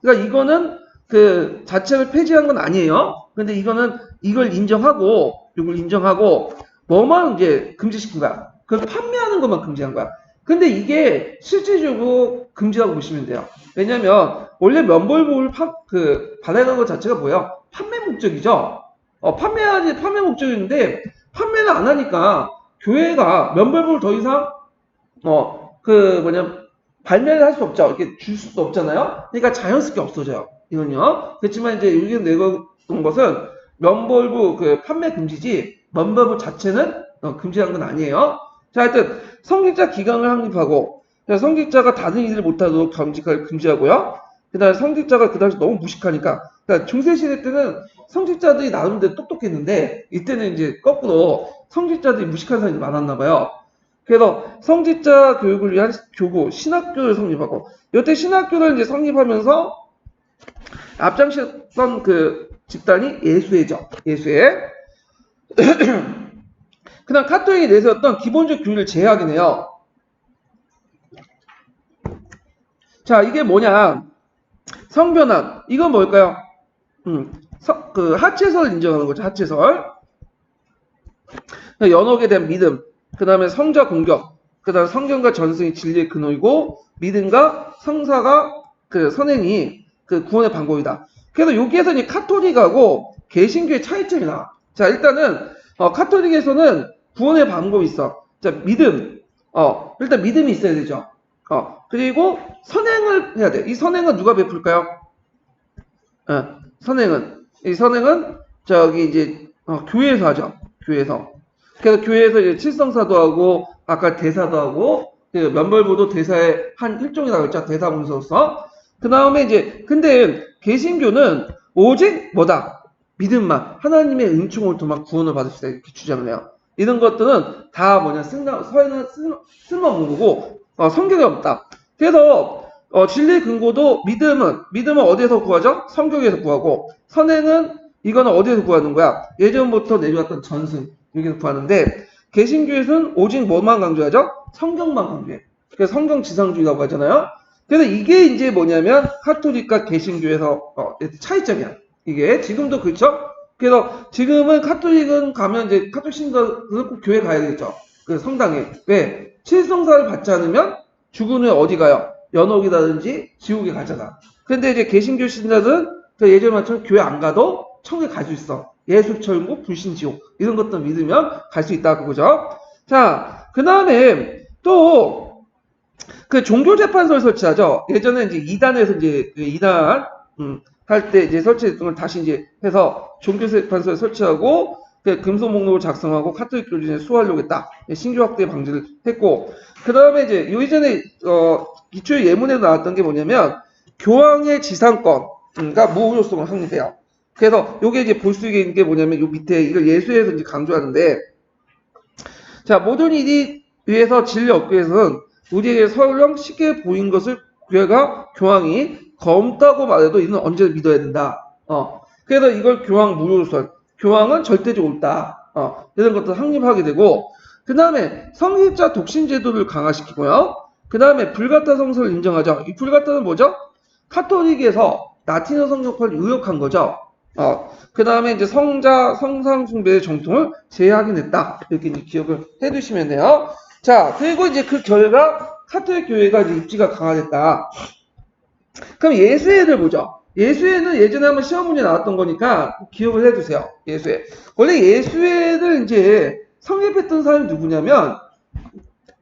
[SPEAKER 1] 그러니까 이거는 그 자체를 폐지한 건 아니에요. 근데 이거는 이걸 인정하고 뭐만 이제 금지시킨 거야. 그걸 판매하는 것만 금지한 거야. 근데 이게 실질적으로 금지라고 보시면 돼요. 왜냐면 원래 면벌부를 발행한 것 자체가 뭐예요? 판매 목적이죠. 판매 목적인데 판매를 안 하니까 교회가 면벌부를 더 이상 발매를 할 수 없죠. 이렇게 줄 수도 없잖아요. 그러니까 자연스럽게 없어져요. 이건요. 그렇지만 이제 의견 내건 것은 면벌부 판매 금지지 면벌부 자체는 금지한 건 아니에요. 자, 하여튼 성직자 기강을 확립하고 성직자가 다른 일을 못하도록 겸직을 금지하고요. 그다음에 성직자가 그 당시 너무 무식하니까 그러니까 중세시대 때는 성직자들이 나름대로 똑똑했는데 이때는 이제 거꾸로 성직자들이 무식한 사람이 많았나 봐요. 그래서 성직자 교육을 위한 교구, 신학교를 성립하고 이때 신학교를 이제 성립하면서 앞장섰던 그 집단이 예수회죠. 예수회. 그다음 카톨릭이 내세웠던 기본적 교리를 제하긴 해요. 자, 이게 뭐냐? 성변환. 이건 뭘까요? 하체설을 인정하는 거죠. 하체설. 연옥에 대한 믿음. 그 다음에 성자 공격. 그 다음에 성경과 전승이 진리의 근원이고 믿음과 성사가 선행이 구원의 방법이다. 그래서 여기에서 이제 카톨릭하고 개신교의 차이점이 나와. 자, 일단은 카톨릭에서는 구원의 방법이 있어. 자, 믿음. 일단 믿음이 있어야 되죠. 그리고 선행을 해야 돼. 이 선행은 누가 베풀까요? 이 선행은 저기 이제 교회에서 하죠. 교회에서. 그래서 교회에서 이제 칠성사도 하고 아까 대사도 하고 면벌부도 대사의 한 일종이라고 했죠. 대사 문서로서. 그 다음에 이제 근데 개신교는 오직 뭐다? 믿음만, 하나님의 은총을 통한 구원을 받을 수 있다. 이렇게 주장을 해요. 이런 것들은 다 서에는 쓸모없는 거고, 성경에 없다. 그래서, 진리의 근거도 믿음은 어디에서 구하죠? 성경에서 구하고, 선행은 이거는 어디에서 구하는 거야? 예전부터 내려왔던 전승, 여기서 구하는데, 개신교에서는 오직 뭐만 강조하죠? 성경만 강조해. 그래서 성경 지상주의라고 하잖아요. 그래서 이게 이제 뭐냐면, 카톨릭과 개신교에서, 차이점이야. 이게, 지금도 그렇죠? 그래서 지금은 카톨릭은 가면 이제 카톨릭 신자들은 꼭 교회 가야 되겠죠. 그 성당에. 왜? 칠성사를 받지 않으면 죽은 후에 어디 가요? 연옥이라든지 지옥에 가잖아. 근데 이제 개신교 신자들은 예전만처럼 교회 안 가도 천국에 갈 수 있어. 예수천국, 불신지옥 이런 것들 믿으면 갈 수 있다 그거죠. 자, 그 다음에 또 그 종교재판소를 설치하죠. 예전에 이제 이단에서 이제 그 이단 할 때 이제 설치했던 걸 다시 이제 해서 종교재판소를 설치하고 그 금속 목록을 작성하고 카톨릭 교진에 수호하려고 했다. 신교 확대 방지를 했고 그 다음에 이제 요 이전에 기초 예문에 나왔던 게 뭐냐면 교황의 지상권과 무효성을 확립해요. 그래서 요게 이제 볼 수 있는 게 뭐냐면 요 밑에 이걸 예수에서 이제 강조하는데 자 모든 일이 위해서 진리 얻기 위해서는 우리에게 설령 쉽게 보인 것을 교황이 검다고 말해도 이는 언제 믿어야 된다. 그래서 이걸 교황 무효선, 교황은 절대적으로 옳다. 이런 것들 확립하게 되고, 그 다음에 성직자 독신 제도를 강화시키고요. 그 다음에 불가타 성서를 인정하죠. 이 불가타는 뭐죠? 카톨릭에서 라틴어 성경파를 의역한 거죠. 그 다음에 이제 성상 숭배의 정통을 재확인했다. 이렇게 이제 기억을 해두시면 돼요. 자, 그리고 이제 그 결과 카톨릭 교회가 이제 입지가 강화됐다. 그럼 예수회를 보죠. 예수회는 예전에 한번 시험 문제 나왔던 거니까 기억을 해두세요. 예수회. 원래 예수회를 이제 성립했던 사람이 누구냐면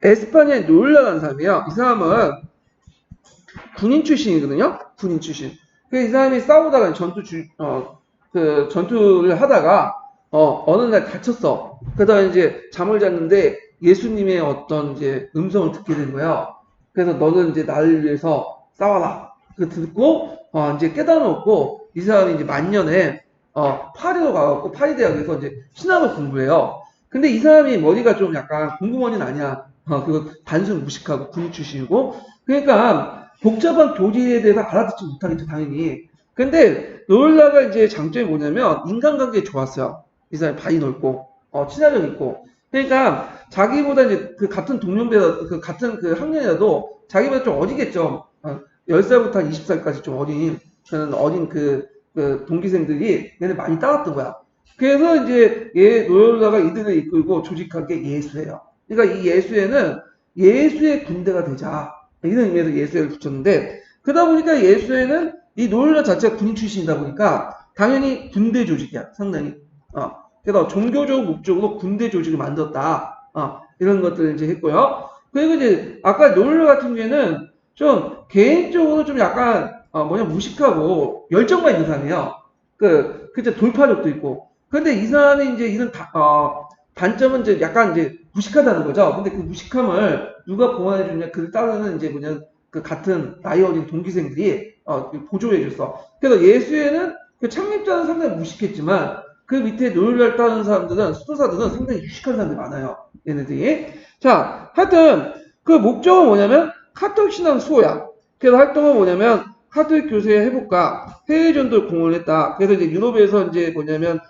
[SPEAKER 1] 에스파냐의 노율라라는 사람이에요. 이 사람은 군인 출신이거든요. 군인 출신. 이 사람이 싸우다가 전투를 하다가 어느 날 다쳤어. 그러다가 이제 잠을 잤는데 예수님의 어떤 이제 음성을 듣게 된 거예요. 그래서 너는 이제 나를 위해서 싸워라. 그 듣고 이제 깨달아놓고 이 사람이 이제 만년에 파리로 가갖고 파리 대학에서 이제 신학을 공부해요. 근데 이 사람이 머리가 좀 약간 공부머리는 아니야. 그거 단순 무식하고 군인 출신이고 그러니까 복잡한 교리에 대해서 알아듣지 못하겠죠 당연히. 근데 노을라가 이제 장점이 뭐냐면 인간관계에 좋았어요. 이 사람이 발이 넓고 친화력 있고. 그러니까 자기보다 이제 그 같은 동년배다 그 같은 그 학년이라도 자기보다 좀 어리겠죠. 10살부터 한 20살까지 좀 어린 그 동기생들이 얘네 많이 따랐던 거야. 그래서 이제 노을라가 이들을 이끌고 조직한 게 예수예요. 그러니까 이 예수회는 예수의 군대가 되자. 이런 의미에서 예수회를 붙였는데 그러다 보니까 예수회는 이 노율라 자체가 군인 출신이다 보니까 당연히 군대 조직이야. 상당히. 그래서 종교적 목적으로 군대 조직을 만들었다. 이런 것들을 이제 했고요. 그리고 이제 아까 노율라 같은 경우에는 좀 개인적으로 좀 약간 무식하고 열정만 있는 사람이에요. 그때 돌파력도 있고. 근데 이 사람이 이제 이런 단점은 이제 약간 이제 무식하다는 거죠. 근데 그 무식함을 누가 보완해 주냐? 그를 따르는 이제 그 같은 나이 어린 동기생들이 보조해 줬어. 그래서 예수에는 그 창립자는 상당히 무식했지만 그 밑에 노율을 따르는 사람들은 수도사들은 상당히 유식한 사람들이 많아요. 얘네들이. 자, 하여튼 그 목적은 뭐냐면 카톨릭 신앙 수호야. 그래서 활동은 뭐냐면 카톨릭 교세의 회복과 해외 전도를 공헌했다. 그래서 이제 유럽에서 이제 뭐냐면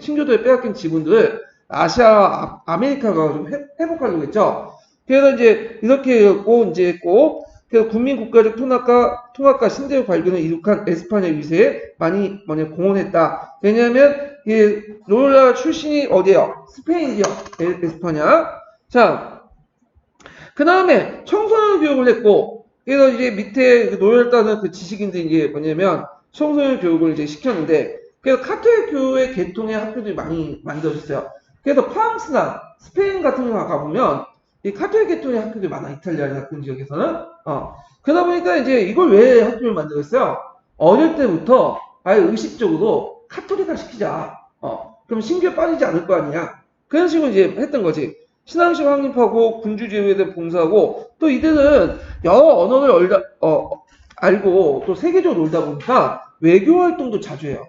[SPEAKER 1] 신교도에 빼앗긴 지분들을 아시아, 아메리카가 좀 회복하려고 했죠. 그래서 이제 이렇게 했고, 그래서 국민국가적 통합과 신대륙 발견을 이룩한 에스파냐 위세에 많이 공헌했다. 왜냐하면 노르라 출신이 어디예요? 스페인이요. 에스파냐. 자, 그 다음에 청소년 교육을 했고, 그래서 이제 밑에 노르라 따는 그 지식인들이 이제 뭐냐면 청소년 교육을 이제 시켰는데, 그래서 카톨릭 교회 계통의 학교들이 많이 만들어졌어요. 그래서 프랑스나 스페인 같은 데 가보면 이 카톨릭 계통의 학교들이 많아. 이탈리아나 그런 지역에서는. 그러다 보니까 이제 이걸 왜 학교를 만들었어요? 어릴 때부터 아예 의식적으로 카톨릭화 시키자. 그럼 신교에 빠지지 않을 거 아니야. 그런 식으로 이제 했던 거지. 신앙식 확립하고 군주제도에 대해 봉사하고 또 이들은 여러 언어를 알고 또 세계적으로 놀다 보니까 외교 활동도 자주 해요.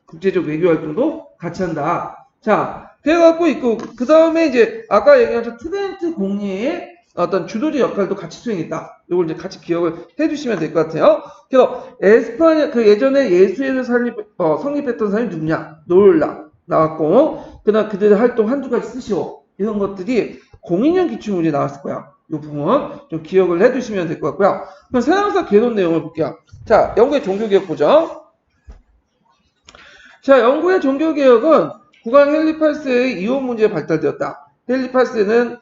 [SPEAKER 1] 국제적 외교 활동도 같이 한다. 자, 그래갖고 있고, 그 다음에 이제, 아까 얘기한 트렌트 공리의 어떤 주도적 역할도 같이 수행했다. 이걸 이제 같이 기억을 해주시면 될 것 같아요. 그래서, 에스파냐, 그 예전에 예수회를 성립했던 사람이 누구냐? 노을라 나왔고, 그 다음 그들의 활동 한두 가지 쓰시오. 이런 것들이 공인형 기출문제 나왔을 거야. 이 부분 좀 기억을 해두시면 될 것 같고요. 그럼 세상사 개론 내용을 볼게요. 자, 영국의 종교개혁 보죠. 자, 영국의 종교개혁은 국왕 헨리 8세의 이혼 문제에 발달되었다. 헨리 8세는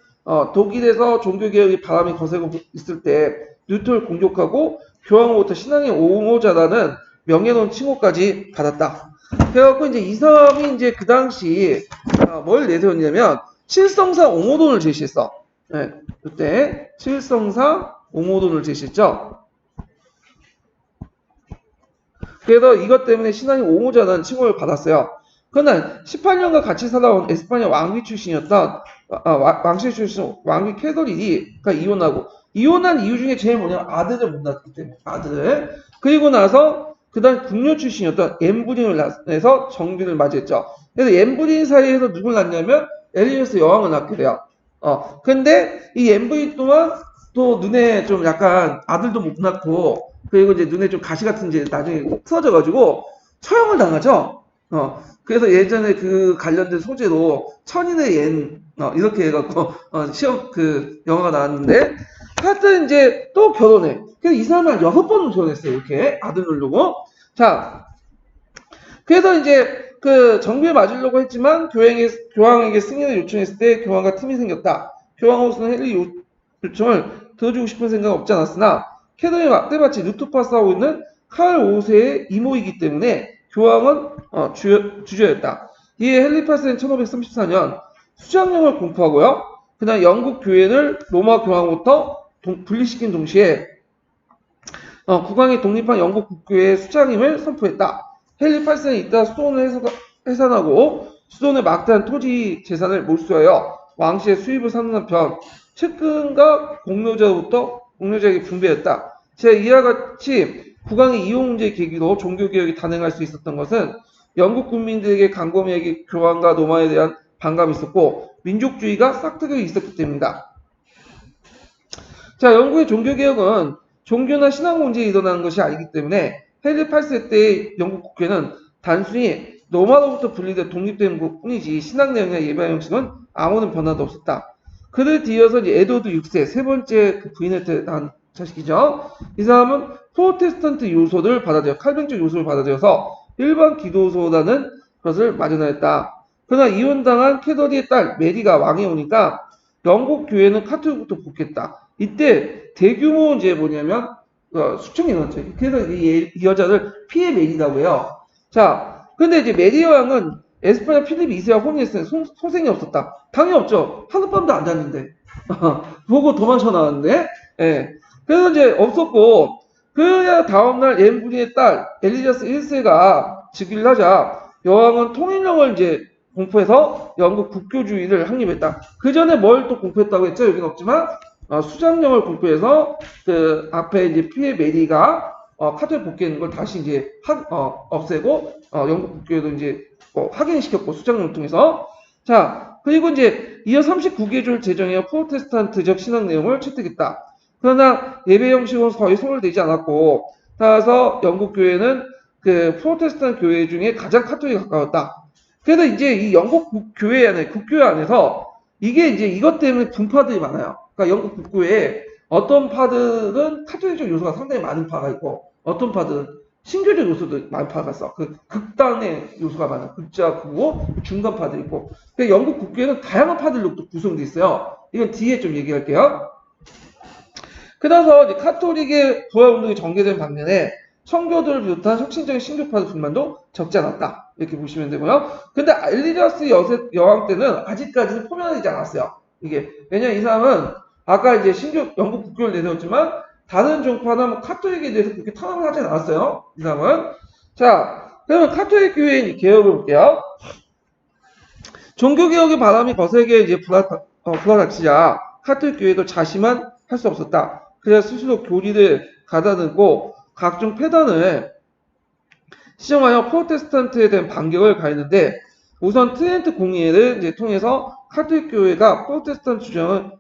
[SPEAKER 1] 독일에서 종교개혁이 바람이 거세고 있을 때 뉴턴을 공격하고 교황으로부터 신앙의 옹호자라는 명예로운 칭호까지 받았다. 그래갖고 이제 이 사람이 이제 그 당시 뭘 내세웠냐면 칠성사 옹호론을 제시했어. 네, 그때 칠성사 옹호론을 제시했죠. 그래서 이것 때문에 신앙의 옹호자라는 칭호를 받았어요. 그러나 18년간 같이 살아온 에스파냐 왕비 출신이었던 왕실 출신 왕비 캐서린이 이혼한 이유 중에 제일 뭐냐 아들을 못 낳았기 때문에 아들을 그리고 나서 그다음 궁녀 출신이었던 엠브린을 낳아서 정비를 맞이했죠. 그래서 엠브린 사이에서 누굴 낳냐면 엘리자베스 여왕을 낳게 돼요. 근데 이 엠브린 또한 또 눈에 좀 약간 아들도 못 낳고 그리고 이제 눈에 좀 가시 같은 이제 나중에 틀어져가지고 처형을 당하죠. 그래서 예전에 그 관련된 소재로 천인의 옌 이렇게 해갖고 시험 그 영화가 나왔는데 하여튼 이제 또 결혼해. 그래서 이 사람은 한 6번을 결혼했어요. 이렇게 아들 누르고. 자, 그래서 이제 그 정비에 맞으려고 했지만 교황에게 승인을 요청했을 때 교황과 틈이 생겼다. 교황으로서는 헨리 요청을 들어주고 싶은 생각은 없지 않았으나 캐더린 때마치 루트파 싸우고 있는 칼 5세의 이모이기 때문에 교황은 주저였다. 이에 헨리 8세는 1534년 수장령을 공포하고요. 그다음 영국 교회를 로마 교황으로부터 분리시킨 동시에 국왕이 독립한 영국 국교회의 수장임을 선포했다. 헨리 8세는 이따 수돈을 해산하고 수돈의 막대한 토지 재산을 몰수하여 왕실의 수입을 삼는 한편 측근과 공로자에게 분배했다. 이와 같이 국왕의 이혼 문제의 계기로 종교개혁이 단행할 수 있었던 것은 영국 국민들에게 강검에게 교황과 로마에 대한 반감이 있었고 민족주의가 싹트게 있었기 때문이다. 자, 영국의 종교개혁은 종교나 신앙 문제에 일어나는 것이 아니기 때문에 헨리 8세 때의 영국 국회는 단순히 로마로부터 분리돼 독립된 것뿐이지 신앙 내용이나 예배 형식은 아무런 변화도 없었다. 그를 뒤이어서 이제 에드워드 6세 세 번째 그 부인을 낳은 자식이죠. 이 사람은 프로테스탄트 요소를 칼뱅적 요소를 받아들여서 일반 기도소라는 것을 마련하였다. 그러나 이혼당한 캐더리의 딸 메리가 왕에 오니까 영국 교회는 카톨릭부터 복했다. 이때 대규모 이제 뭐냐면 수청이 일어났죠. 그래서 이 여자를 피해 메리라고 해요. 자, 근데 이제 메리 왕은 에스파냐 필립 2세와 혼인했을 때 소생이 없었다. 당연히 없죠. 하룻밤도 안 잤는데. 보고 도망쳐 나왔는데. 예. 그래서 이제 없었고, 그야 다음날 엠브린의 딸 엘리자스 1세가 즉위를 하자 여왕은 통일령을 이제 공포해서 영국 국교주의를 확립했다. 그 전에 뭘 또 공포했다고 했죠? 여기는 없지만 수장령을 공포해서 그 앞에 이제 피해 메리가 카톨릭 복귀하는 걸 다시 이제 없애고 영국 국교에도 이제 확인시켰고 수장령을 통해서 자 그리고 이제 이어 39개조를 제정해 프로테스탄트적 신앙 내용을 채택했다. 그러나 예배 형식은 거의 소홀되지 않았고 따라서 영국 교회는 그 프로테스탄트 교회 중에 가장 카톨릭에 가까웠다. 그래서 이제 이 영국 국교회 안에서 이게 이제 이것 때문에 분파들이 많아요. 그러니까 영국 국교회에 어떤 파들은 카톨릭적 요소가 상당히 많은 파가 있고 어떤 파들은 신교적 요소도 많은 파가 있어. 그 극단의 요소가 많아. 극자, 극우, 중간파들이 있고. 근데 영국 국교회는 다양한 파들로 또 구성되어 있어요. 이건 뒤에 좀 얘기할게요. 그래서 이제 카톨릭의 부활운동이 전개된 반면에 청교도를 비롯한 혁신적인 신교파의 불만도 적지 않았다. 이렇게 보시면 되고요. 근데 엘리자베스 여왕 때는 아직까지는 포면하지 않았어요. 이게 왜냐면 이 사람은 아까 이제 영국 국교를 내세웠지만 다른 종파나 뭐 카톨릭에 대해서 그렇게 탄압을 하진 않았어요. 이 사람은. 자, 그러면 카톨릭 교회의 개혁을 볼게요. 종교개혁의 바람이 거세게 이제 불어닥치자 카톨릭 교회도 자시만 할 수 없었다. 그래서 스스로 교리를 가다듬고 각종 폐단을 시정하여 프로테스탄트에 대한 반격을 가했는데 우선 트렌트 공의회를 이제 통해서 카톨릭 교회가 프로테스탄트 주장을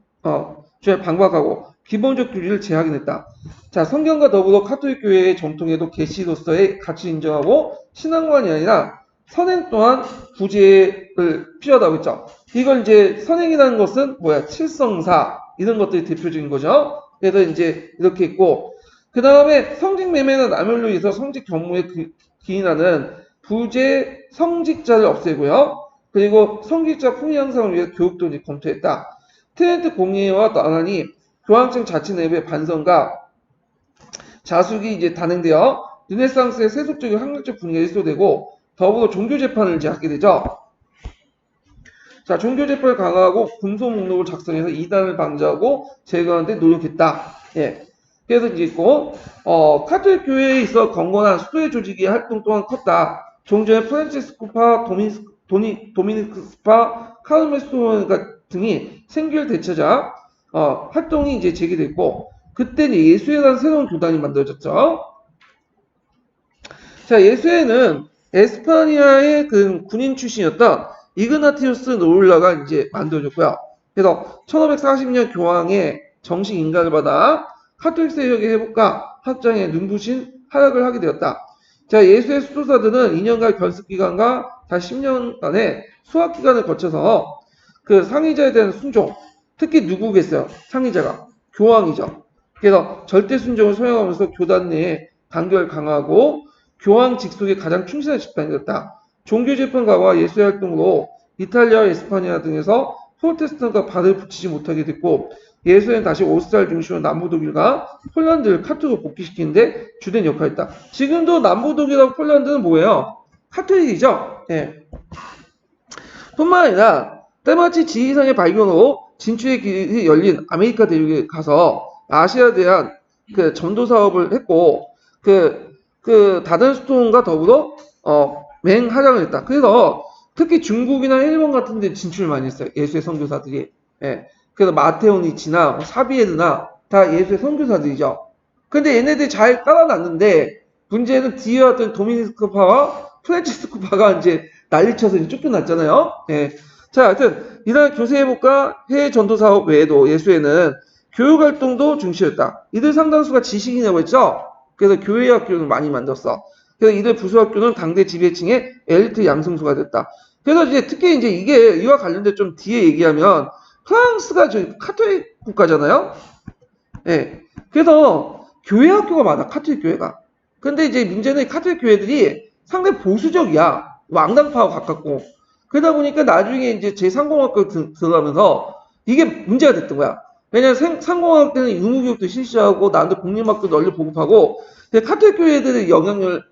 [SPEAKER 1] 반박하고 기본적 규리를 제하겠다. 자, 성경과 더불어 카톨릭 교회의 정통에도 계시로서의 가치를 인정하고 신앙만이 아니라 선행 또한 구제를 필요하다고 했죠. 이걸 이제 선행이라는 것은 뭐야? 칠성사 이런 것들이 대표적인 거죠. 그래서 이제 이렇게 있고 그 다음에 성직 매매나 남용으로 인해서 성직 경무에 기인하는 부재 성직자를 없애고요. 그리고 성직자 품위 향상을 위해 교육도 이제 검토했다. 트렌트 공의회와 나란히 교황청 자치 내부의 반성과 자숙이 이제 단행되어 르네상스의 세속적인 학력적 분위기가 일소되고 더불어 종교재판을 이제 하게 되죠. 자, 종교재판을 강화하고 군소 목록을 작성해서 이단을 방지하고 제거하는 데 노력했다. 예. 그래서 이제 있고, 카톨릭 교회에 있어 건건한 수도회 조직의 활동 또한 컸다. 종전에 프란치스코파, 도미니크스파, 카르메스토 등이 생길 대체자, 활동이 이제 제기됐고, 그때 예수회라는 새로운 교단이 만들어졌죠. 자, 예수회는 에스파니아의 그 군인 출신이었던 이그나티우스 노울라가 이제 만들어졌고요. 그래서 1540년 교황의 정식 인가를 받아 카톨릭 세력의 회복과 확장에 눈부신 활약을 하게 되었다. 자, 예수의 수도사들은 2년간 견습기간과 다시 10년간의 수학기간을 거쳐서 그 상위자에 대한 순종, 특히 누구겠어요? 상위자가 교황이죠. 그래서 절대 순종을 소용하면서 교단 내에 단결을 강화하고 교황 직속에 가장 충실한 집단이 되었다. 종교재판가와 예수의 활동으로 이탈리아와 에스파니아 등에서 프로테스탄트가 발을 붙이지 못하게 됐고 예수는 다시 오스트리아 중심으로 남부독일과 폴란드를 카톨릭으로 복귀시키는데 주된 역할을 했다. 지금도 남부독일하고 폴란드는 뭐예요? 카톨릭이죠. 예. 뿐만 아니라 때마치 지리산의 발견으로 진출의 길이 열린 아메리카 대륙에 가서 아시아에 대한 그 전도 사업을 했고 그 다든스톤과 더불어 맹활약을 했다. 그래서 특히 중국이나 일본 같은 데 진출을 많이 했어요. 예수의 선교사들이. 예. 그래서 마테오니치나 사비에르나 다 예수의 선교사들이죠. 근데 얘네들이 잘 깔아놨는데 문제는 뒤에 왔던 도미니스크파와 프란치스코파가 이제 난리쳐서 이제 쫓겨났잖아요. 예. 자, 하여튼 이러한 교세회복과 해외 전도사업 외에도 예수회는 교육활동도 중시했다. 이들 상당수가 지식인이라고 했죠. 그래서 교회 학교를 많이 만들었어. 그래서 이들 부수학교는 당대 지배층의 엘리트 양성소가 됐다. 그래서 이제 특히 이제 이와 관련된 좀 뒤에 얘기하면 프랑스가 저희 카톨릭 국가잖아요. 예. 그래서 교회 학교가 많아, 카톨릭 교회가. 근데 이제 문제는 카톨릭 교회들이 상당히 보수적이야. 왕당파와 가깝고. 그러다 보니까 나중에 이제 제3공학교 들어가면서 이게 문제가 됐던 거야. 왜냐면 상공학 때는 의무교육도 실시하고 나도 공립학교 널리 보급하고 카톨릭 교회들의 영향을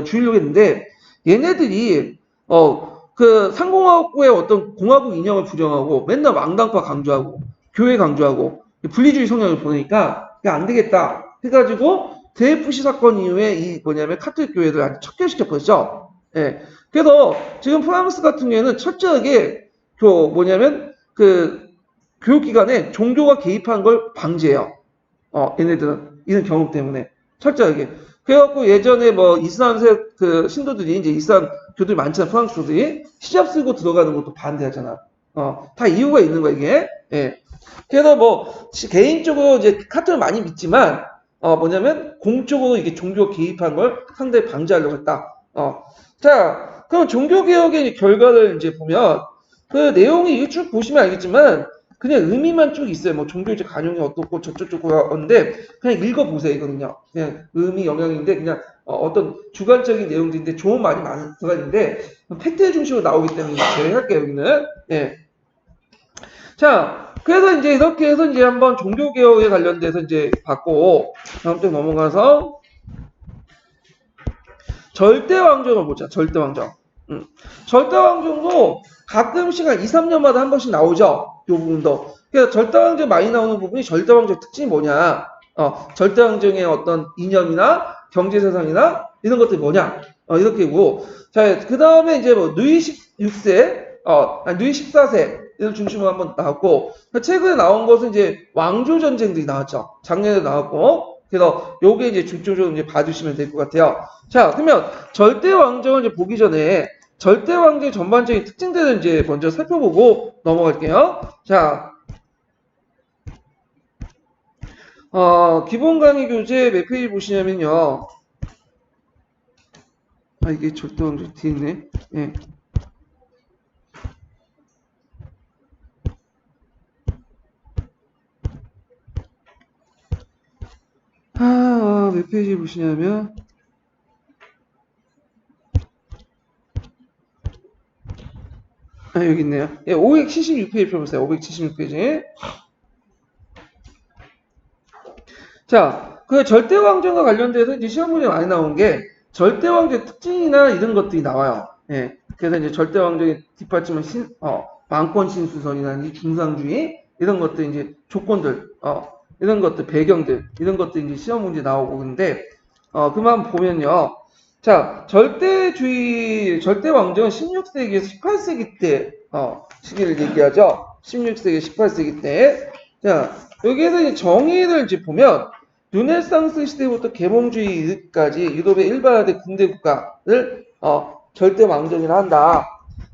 [SPEAKER 1] 주려고 했는데 얘네들이 그 상공학부의 어떤 공화국 이념을 부정하고 맨날 왕당파 강조하고 교회 강조하고 분리주의 성향을 보내니까 안 되겠다 해가지고 DFC 사건 이후에 이 카톨릭 교회를 아주 척결시켰거든요. 예. 그래서 지금 프랑스 같은 경우에는 철저하게 그 교육기관에 종교가 개입한 걸 방지해요. 얘네들은 이런 경험 때문에 철저하게. 그래갖고 예전에 이슬람세 그 신도들이 이제 이슬람 교들이 많잖아, 프랑스들이 히잡 쓰고 들어가는 것도 반대하잖아. 다 이유가 있는 거야 이게. 예. 그래서 개인적으로 이제 카톨릭을 많이 믿지만 공적으로 이게 종교 개입한 걸 상당히 방지하려고 했다. 자, 그럼 종교개혁의 결과를 이제 보면 그 내용이 쭉 보시면 알겠지만 그냥 의미만 쭉 있어요. 종교적 간용이 어떻고 저쪽저쪽인데 그냥 읽어보세요. 이거는요. 그냥 의미 영향인데 그냥 어떤 주관적인 내용들인데 좋은 말이 많이 들어가는데 팩트 중심으로 나오기 때문에 제가 할게요. 여기는. 예. 자, 그래서 이제 이렇게 해서 이제 한번 종교개혁에 관련돼서 이제 봤고 다음 주 넘어가서 절대왕정을 보자. 절대왕정. 절대왕정도 가끔씩 한 2, 3년마다 한 번씩 나오죠. 이 부분도. 그래서 절대왕정 많이 나오는 부분이 절대왕정 특징이 뭐냐. 절대왕정의 어떤 이념이나 경제세상이나 이런 것들이 뭐냐. 이렇게고. 자, 그 다음에 이제 누이 16세, 누이 14세, 이를 중심으로 한번 나왔고, 최근에 나온 것은 이제 왕조 전쟁들이 나왔죠. 작년에 나왔고, 그래서 요게 이제 중점적으로 이제 봐주시면 될 것 같아요. 자, 그러면 절대 왕정을 이제 보기 전에 절대 왕정의 전반적인 특징들을 이제 먼저 살펴보고 넘어갈게요. 자, 기본 강의 교재 몇 페이지 보시냐면요. 아, 이게 절대 왕정 뒤에 있네. 예. 몇 페이지 보시냐면, 여기 있네요. 예, 576페이지 펴보세요. 576페이지. 자, 그 절대왕정과 관련돼서 이제 시험 문제 많이 나온 게 절대왕정의 특징이나 이런 것들이 나와요. 예. 그래서 이제 절대왕정의 뒷받침은 왕권 신수설이나 중상주의 이런 것들 이제 조건들, 이런 것들 배경들 이런 것들 이제 시험 문제 나오고 근데 그만 보면요. 자, 절대왕정은 16세기에서 18세기 때 시기를 얘기하죠. 16세기, 18세기 때. 자, 여기에서 이제 정의를 이제 보면 르네상스 시대부터 계몽주의까지 유럽의 일반화된 군대 국가를 절대 왕정이라 한다.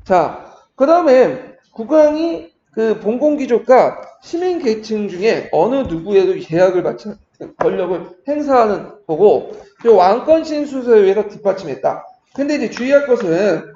[SPEAKER 1] 자, 그 다음에 국왕이 그 봉건貴族과 시민 계층 중에 어느 누구에도 제약을 받지 권력을 행사하는 거고 왕권 신수설에 의해서 뒷받침했다. 근데 이제 주의할 것은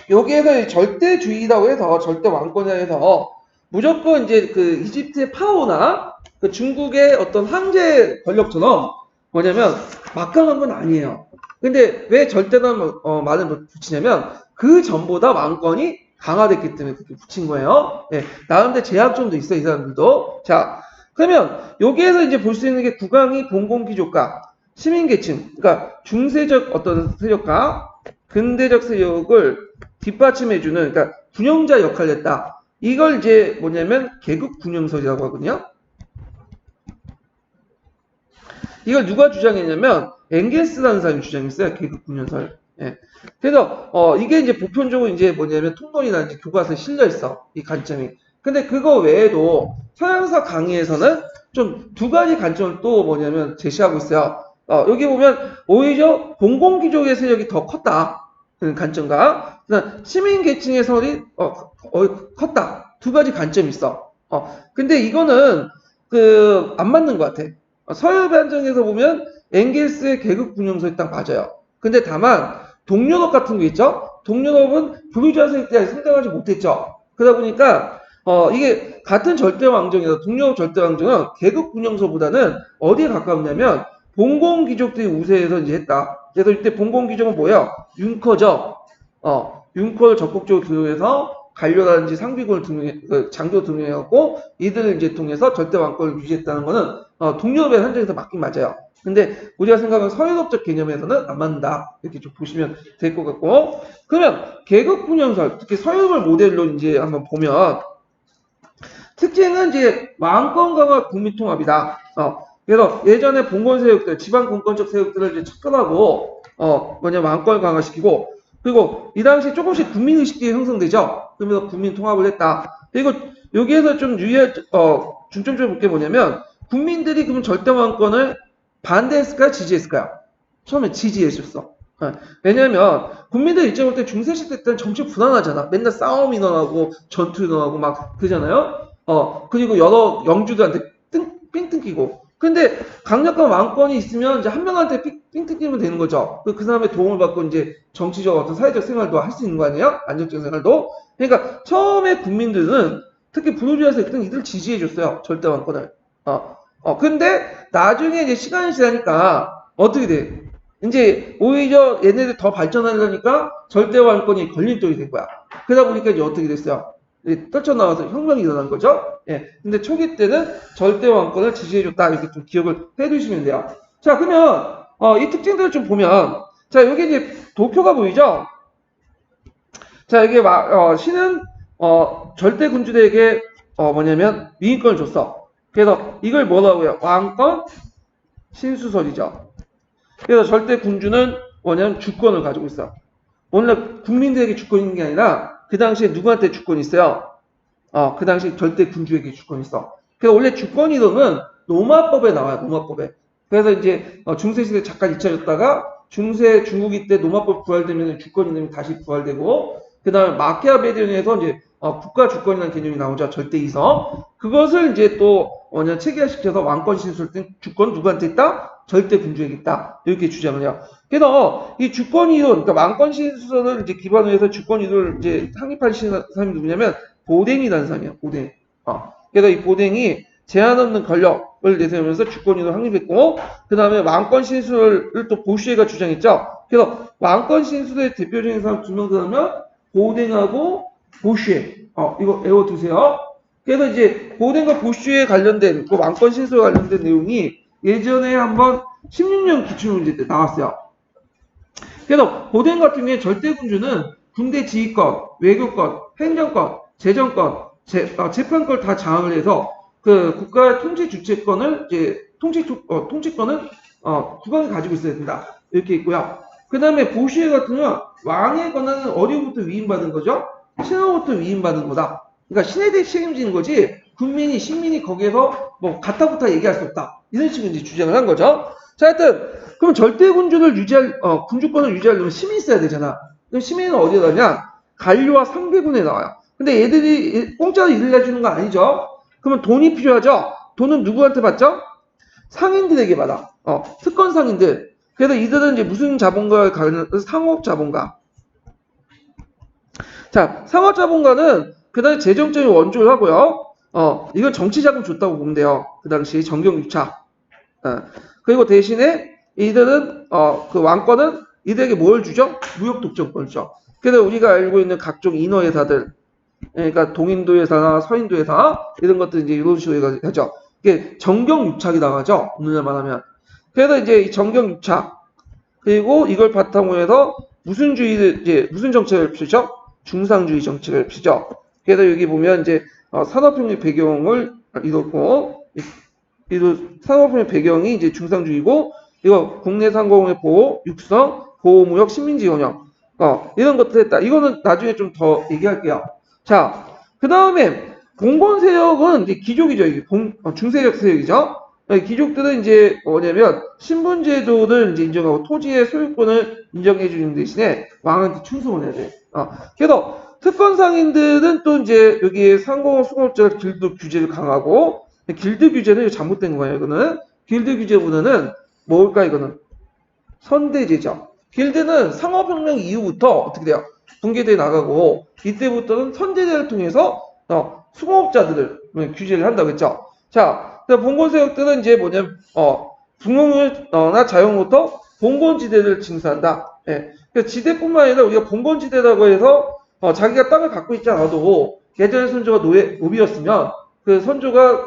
[SPEAKER 1] 여기에서 절대주의라고 해서 절대 왕권이라 해서 무조건 이제 그 이집트의 파오나 그 중국의 어떤 황제 권력처럼 뭐냐면 막강한 건 아니에요. 근데 왜 절대라는 말을 붙이냐면 그 전보다 왕권이 강화됐기 때문에 그렇게 붙인 거예요. 네, 나름대로 제약점도 있어요, 이 사람들도. 자, 그러면 여기에서 이제 볼 수 있는 게 국왕이 봉건貴族과 시민계층, 그러니까 중세적 어떤 세력과 근대적 세력을 뒷받침해주는, 그러니까 분영자 역할을 했다. 이걸 이제 뭐냐면 계급분영설이라고 하거든요. 이걸 누가 주장했냐면 엥겔스라는 사람이 주장했어요. 계급분영설. 예. 그래서 이게 이제 보편적으로 이제 뭐냐면 통론이나 이제 교과서에 실려 있어. 이 관점이. 근데 그거 외에도 서양사 강의에서는 좀 두 가지 관점을 또 뭐냐면 제시하고 있어요. 여기 보면 오히려 공공기족의 세력이 더 컸다. 그런 관점과 시민 계층의 설이 컸다. 두 가지 관점이 있어. 근데 이거는 안 맞는 것 같아. 서열 반정에서 보면 엥겔스의 계급 분영설이 딱 맞아요. 근데 다만 동유럽 같은 거 있죠? 동유럽은 부르주아 세력들이 성장하지 못했죠. 그러다 보니까 이게 같은 절대 왕정이다. 동유럽 절대 왕정은 계급 분영설보다는 어디에 가깝냐면 봉건 귀족들이 우세해서 이제 했다. 그래서 이때 봉건 귀족은 뭐야? 융커죠. 융커를 적극적으로 교육해서 관료라든지 상비군을 장교 등용해갖고 이들을 이제 통해서 절대 왕권을 유지했다는 거는 동유럽의 한정에서 맞긴 맞아요. 근데 우리가 생각하는 서유럽적 개념에서는 안 맞는다. 이렇게 좀 보시면 될 것 같고. 그러면 계급 분영설, 특히 서유럽을 모델로 이제 한번 보면 특징은 이제 왕권 강화 국민 통합이다. 그래서 예전에 봉건 세력들, 지방 공권적 세력들을 이제 척결하고 왕권을 강화시키고 그리고 이 당시 조금씩 국민 의식이 형성되죠. 그러면서 국민 통합을 했다. 그리고 여기에서 좀 중점적으로 볼 게 뭐냐면 국민들이 그럼 절대 왕권을 반대했을까요? 지지했을까요? 처음에 지지했었어. 왜냐면 국민들 입장에 볼 때 중세시대 때는 정치 불안하잖아. 맨날 싸움이 일어나고 전투 일어나고 막 그러잖아요. 그리고 여러 영주들한테 삥 뜯기고. 근데 강력한 왕권이 있으면 이제 한 명한테 삥 뜯기면 되는 거죠. 그 사람의 도움을 받고 이제 정치적 어떤 사회적 생활도 할 수 있는 거 아니에요? 안정적 생활도. 그러니까 처음에 국민들은 특히 부르주아 세력들은 이들 지지해줬어요. 절대 왕권을. 근데 나중에 이제 시간이 지나니까 어떻게 돼? 이제 오히려 얘네들 더 발전하려니까 절대 왕권이 걸림돌이 된 거야. 그러다 보니까 이제 어떻게 됐어요? 떨쳐나와서 혁명이 일어난 거죠. 예. 근데 초기 때는 절대 왕권을 지지해줬다. 이렇게 좀 기억을 해두시면 돼요. 자, 그러면 이 특징들을 좀 보면 자, 여기 이제 도쿄가 보이죠? 자, 여기 신은 절대 군주들에게 뭐냐면 위임권을 줬어. 그래서 이걸 뭐라고 해요? 왕권 신수설이죠. 그래서 절대 군주는 뭐냐면 주권을 가지고 있어. 원래 국민들에게 주권이 있는 게 아니라 그 당시에 누구한테 주권이 있어요? 그 당시 절대 군주에게 주권이 있어. 그래서 원래 주권 이론은 로마법에 나와요. 로마법에. 그래서 이제 중세 시대 잠깐 잊혀졌다가 중세 중국이 때 로마법 부활되면 주권 이념이 다시 부활되고 그 다음에 마키아벨리에서 이제 국가 주권이라는 개념이 나오죠. 절대 이성. 그것을 이제 또 체계화시켜서 왕권 신설 등 주권 누구한테 있다? 절대 군주에게 있다. 이렇게 주장을 해요. 그래서 이 주권 이론, 그러니까 왕권 신설을 이제 기반으로 해서 주권 이론을 이제 확립한 사람이 누구냐면 보댕이라는 사람이에요. 보댕. 그래서 이 보댕이 제한 없는 권력을 내세우면서 주권 이론을 확립했고, 그 다음에 왕권 신설을 또 보슈에가 주장했죠. 그래서 왕권 신설의 대표적인 사람 두 명 들으면 보댕하고 보슈에. 이거 외워두세요. 그래서 이제 보댕과 보슈에 관련된 그 왕권 신설에 관련된 내용이 예전에 한번 16년 기출문제 때 나왔어요. 그래서 보댕 같은 경우에 절대군주는 군대 지휘권, 외교권, 행정권, 재정권, 재판권 다 장악을 해서 그 국가의 통치 주체권을 이제 통치권은 국왕이 가지고 있어야 된다. 이렇게 있고요. 그 다음에 보슈에 같은 경우는 왕의 권한은 어디부터 위임받은 거죠? 신하부터 위임받은 거다. 그러니까 신에 대해 책임지는 거지 국민이 시민이 거기에서 뭐 가타부타 얘기할 수 없다. 이런 식으로 이제 주장을 한 거죠. 자, 하여튼 그럼 절대군주를 군주권을 유지하려면 시민이 있어야 되잖아. 그럼 시민은 어디에 나냐? 관료와 상대군에 나와요. 근데 얘들이 공짜로 일을 해주는 거 아니죠? 그러면 돈이 필요하죠? 돈은 누구한테 받죠? 상인들에게 받아. 특권 상인들. 그래서 이들은 이제 무슨 자본가에 관련해서 상업 자본가. 자, 상업 자본가는 그 당시 재정적인 원조를 하고요. 이건 정치 자금 줬다고 보면 돼요. 그 당시 정경 6차. 그리고 대신에 이들은 그 왕권은 이들에게 뭘 주죠? 무역 독점권을 줘. 그래서 우리가 알고 있는 각종 인허회사들, 그러니까 동인도 회사나 서인도 회사 이런 것들 이제 이런 식으로 하죠. 이게 정경 6착이 나가죠. 오늘날 말하면. 그래서 이제 이 정경 6착 그리고 이걸 바탕으로 해서 무슨 정책을 펴죠? 중상주의 정책을 펴죠. 그래서 여기 보면 이제 산업혁명 배경을 이뤘고 산업혁명 배경이 이제 중상주의고 이거 국내 상공의 보호, 육성, 보호무역, 식민지 운영 이런 것들 했다. 이거는 나중에 좀 더 얘기할게요. 자, 그 다음에 봉건 세력은 이제 귀족이죠. 이게 중세력 세력이죠. 귀족들은 이제 뭐냐면 신분제도를 이제 인정하고 토지의 소유권을 인정해 주는 대신에 왕한테 충성을 해야 돼. 그래서 특권 상인들은 또 이제 여기에 상공업 수공업자 길드 규제를 강하고 길드 규제는 잘못된 거예요. 이거는 길드 규제보다는 뭘까 이거는 선대제죠. 길드는 상업혁명 이후부터 어떻게 돼요? 붕괴돼 나가고 이때부터는 선대제를 통해서 수공업자들을 규제를 한다고 했죠. 자, 봉건세력들은 이제 뭐냐면 중용이나 자영부터 봉건지대를 징수한다. 예. 지대뿐만 아니라 우리가 봉건지대라고 해서 자기가 땅을 갖고 있지 않아도 예전에 선조가 노비였으면 그 선조가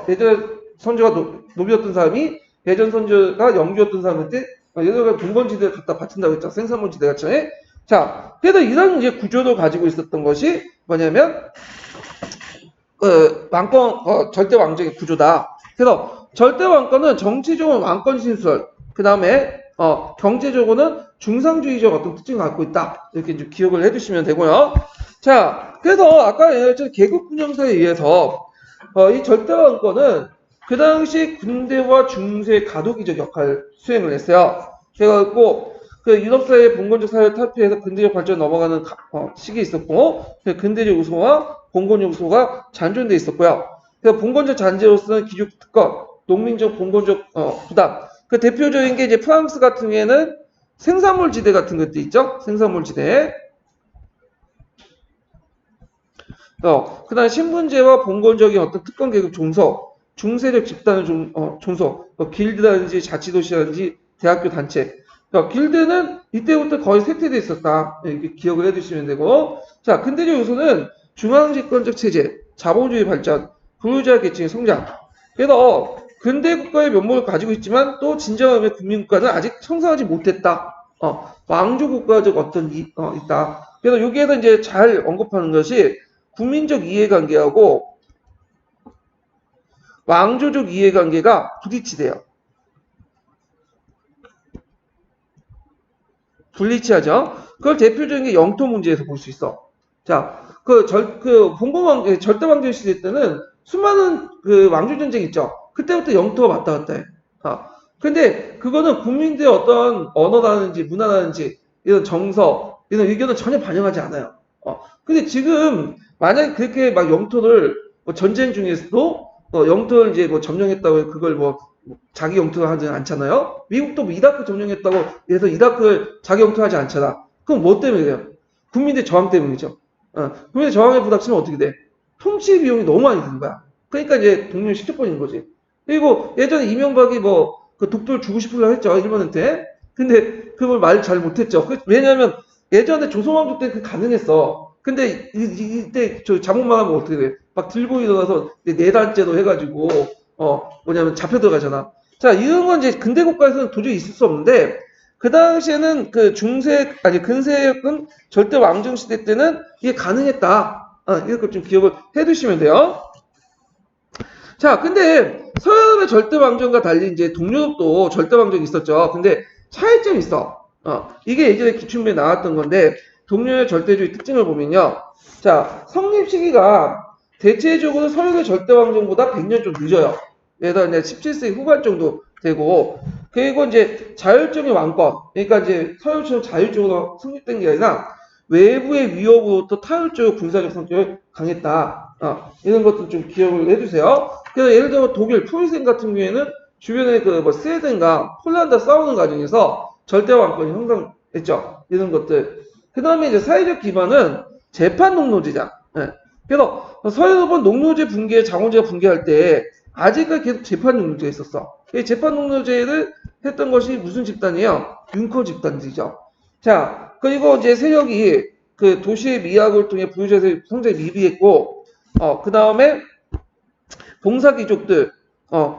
[SPEAKER 1] 예전에 선조가 노비였던 사람이 예전 선조가 영주였던 사람한테 예전에 봉건지대를 갖다 바친다고 했죠. 생산문지대 같이. 자, 그래서 이런 이제 구조를 가지고 있었던 것이 뭐냐면 왕권 절대 왕정의 구조다. 그래서 절대 왕권은 정치적으로 왕권 신설, 그 다음에 경제적으로는 중상주의적 어떤 특징을 갖고 있다. 이렇게 좀 기억을 해두시면 되고요. 자, 그래서 아까 얘기했던 계급 분영사에 의해서 이 절대 왕권은 그 당시 군대와 중세의 가도기적 역할을 수행을 했어요. 그래갖고 그 유럽사회의 봉건적 사회를 탈피해서 근대적 발전 넘어가는 시기에 있었고 근대적 요소와 봉건적 요소가 잔존돼 있었고요. 그래서 봉건적 잔재로서는 귀족 특권, 농민적 봉건적 부담. 그 대표적인 게 이제 프랑스 같은 경우에는 생산물 지대 같은 것도 있죠. 생산물 지대. 그다음 신분제와 봉건적인 어떤 특권 계급 종속, 중세적 집단의 종속, 길드라든지 자치도시라든지 대학교 단체. 길드는 이때부터 거의 쇠퇴되어 있었다. 이렇게 기억을 해두시면 되고. 자, 근대적 요소는 중앙집권적 체제, 자본주의 발전, 부유자 계층의 성장. 그래서 근대 국가의 면모를 가지고 있지만 또 진정한 의미의 국민국가는 아직 성장하지 못했다. 왕조 국가적 있다. 그래서 여기에서 이제 잘 언급하는 것이 국민적 이해관계하고 왕조적 이해관계가 부딪히대요. 불리치하죠. 그걸 대표적인 게 영토 문제에서 볼 수 있어. 자, 봉건왕 절대 왕조 시대 때는 수많은 그 왕조 전쟁 있죠. 그때부터 영토가 왔다 갔다 해. 근데 그거는 국민들의 어떤 언어라든지 문화라든지 이런 정서, 이런 의견을 전혀 반영하지 않아요. 근데 지금 만약에 그렇게 막 영토를 뭐 전쟁 중에서도 영토를 이제 뭐 점령했다고 그걸 뭐 자기 영토로 하지 않잖아요. 미국도 뭐 이라크 점령했다고 해서 이라크를 자기 영토 하지 않잖아. 그럼 뭐 때문에 그래요? 국민들 저항 때문이죠. 국민들 저항에 부닥치면 어떻게 돼? 통치 비용이 너무 많이 드는 거야. 그러니까 이제 동맹을 시켜버리는 거지. 그리고 예전에 이명박이 뭐 그 독도를 주고 싶으려고 했죠. 일본한테. 근데 그걸 말 잘 못했죠. 왜냐하면 예전에 조선왕조 때 그 가능했어. 근데 이때 저 잘못만 하면 어떻게 돼? 막 들고 일어나서 네 달째로 해가지고 뭐냐면 잡혀 들어가잖아. 자, 이런 건 이제 근대 국가에서는 도저히 있을 수 없는데 그 당시에는 그 중세 아니 근세였던 절대 왕정 시대 때는 이게 가능했다. 이렇게 좀 기억을 해두시면 돼요. 자, 근데 서유럽의 절대 왕정과 달리 이제 동유럽도 절대 왕정이 있었죠. 근데 차이점이 있어. 이게 예전에 기출문에 나왔던 건데 동유럽의 절대주의 특징을 보면요. 자, 성립 시기가 대체적으로 서유럽의 절대 왕정보다 100년 좀 늦어요. 그래서 이제 17세기 후반 정도 되고 그리고 이제 자율적인 왕권, 그러니까 이제 서유처럼 자율적으로 성립된 게 아니라 외부의 위협으로부터 타율적 군사적 성격을 강했다. 이런 것도 좀 기억을 해주세요. 그래서 예를 들어 독일 프루센 같은 경우에는 주변에 그 뭐 스웨덴과 폴란드 싸우는 과정에서 절대 왕권이 형성했죠. 이런 것들. 그 다음에 이제 사회적 기반은 재판 농노제자. 예. 그래서 서유럽은 농노제 붕괴, 자본주의가 붕괴할 때 아직까지 계속 재판 농노제가 있었어. 이 재판 농노제를 했던 것이 무슨 집단이에요? 융커 집단이죠. 자, 그리고 이제 세력이 그 도시의 미학을 통해 부유자에서 성장에 미비했고, 그 다음에 봉사귀족들,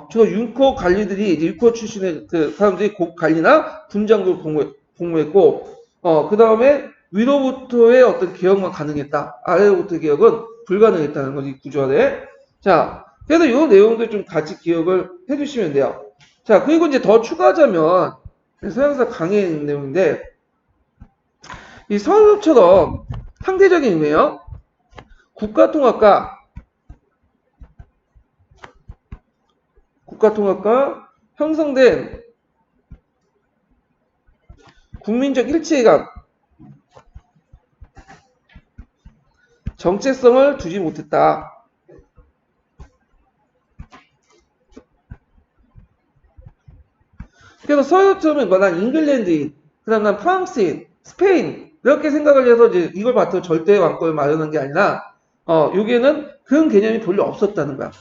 [SPEAKER 1] 주로 융커 관리들이 이제 융커 출신의 그 사람들이 국 관리나 군장으로 복무했고, 그 다음에 위로부터의 어떤 개혁만 가능했다. 아래로부터 개혁은 불가능했다는 거지, 구조 안에. 자, 그래서 이 내용들 좀 같이 기억을 해주시면 돼요. 자, 그리고 이제 더 추가하자면, 서양사 강의 내용인데, 이 서유럽처럼 상대적인 의미예요. 국가통합과 형성된 국민적 일체감, 정체성을 두지 못했다. 그래서 서유처럼 난 잉글랜드인, 그 다음 난 프랑스인, 스페인 이렇게 생각을 해서 이제 이걸 바탕 절대 왕권을 마련한 게 아니라 여기에는 그런 개념이 별로 없었다는 거야.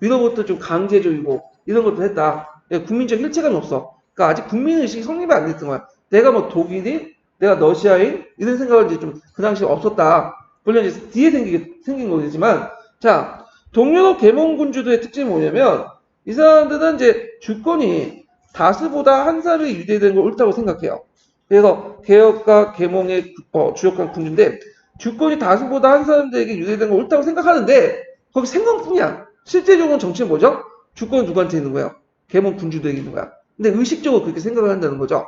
[SPEAKER 1] 위로부터 좀 강제적이고 이런 것도 했다. 국민적 일체감이 없어. 그러니까 아직 국민의식이 성립이 안 됐던 거야. 내가 뭐 독일인, 내가 러시아인 이런 생각은 이제 좀 그 당시에 없었다. 물론 이제 뒤에 생긴 거겠지만 자 동유럽 계몽군주들의 특징이 뭐냐면 이 사람들은 이제 주권이 다수보다 한 사람이 유대된 걸 옳다고 생각해요. 그래서 개혁과 계몽의 주역한 군주인데 주권이 다수보다 한 사람들에게 유대된 걸 옳다고 생각하는데 거기 생각뿐이야. 실제적으로는 정치는 뭐죠? 주권은 누구한테 있는 거예요? 계몽 군주들에게 있는 거야. 근데 의식적으로 그렇게 생각을 한다는 거죠.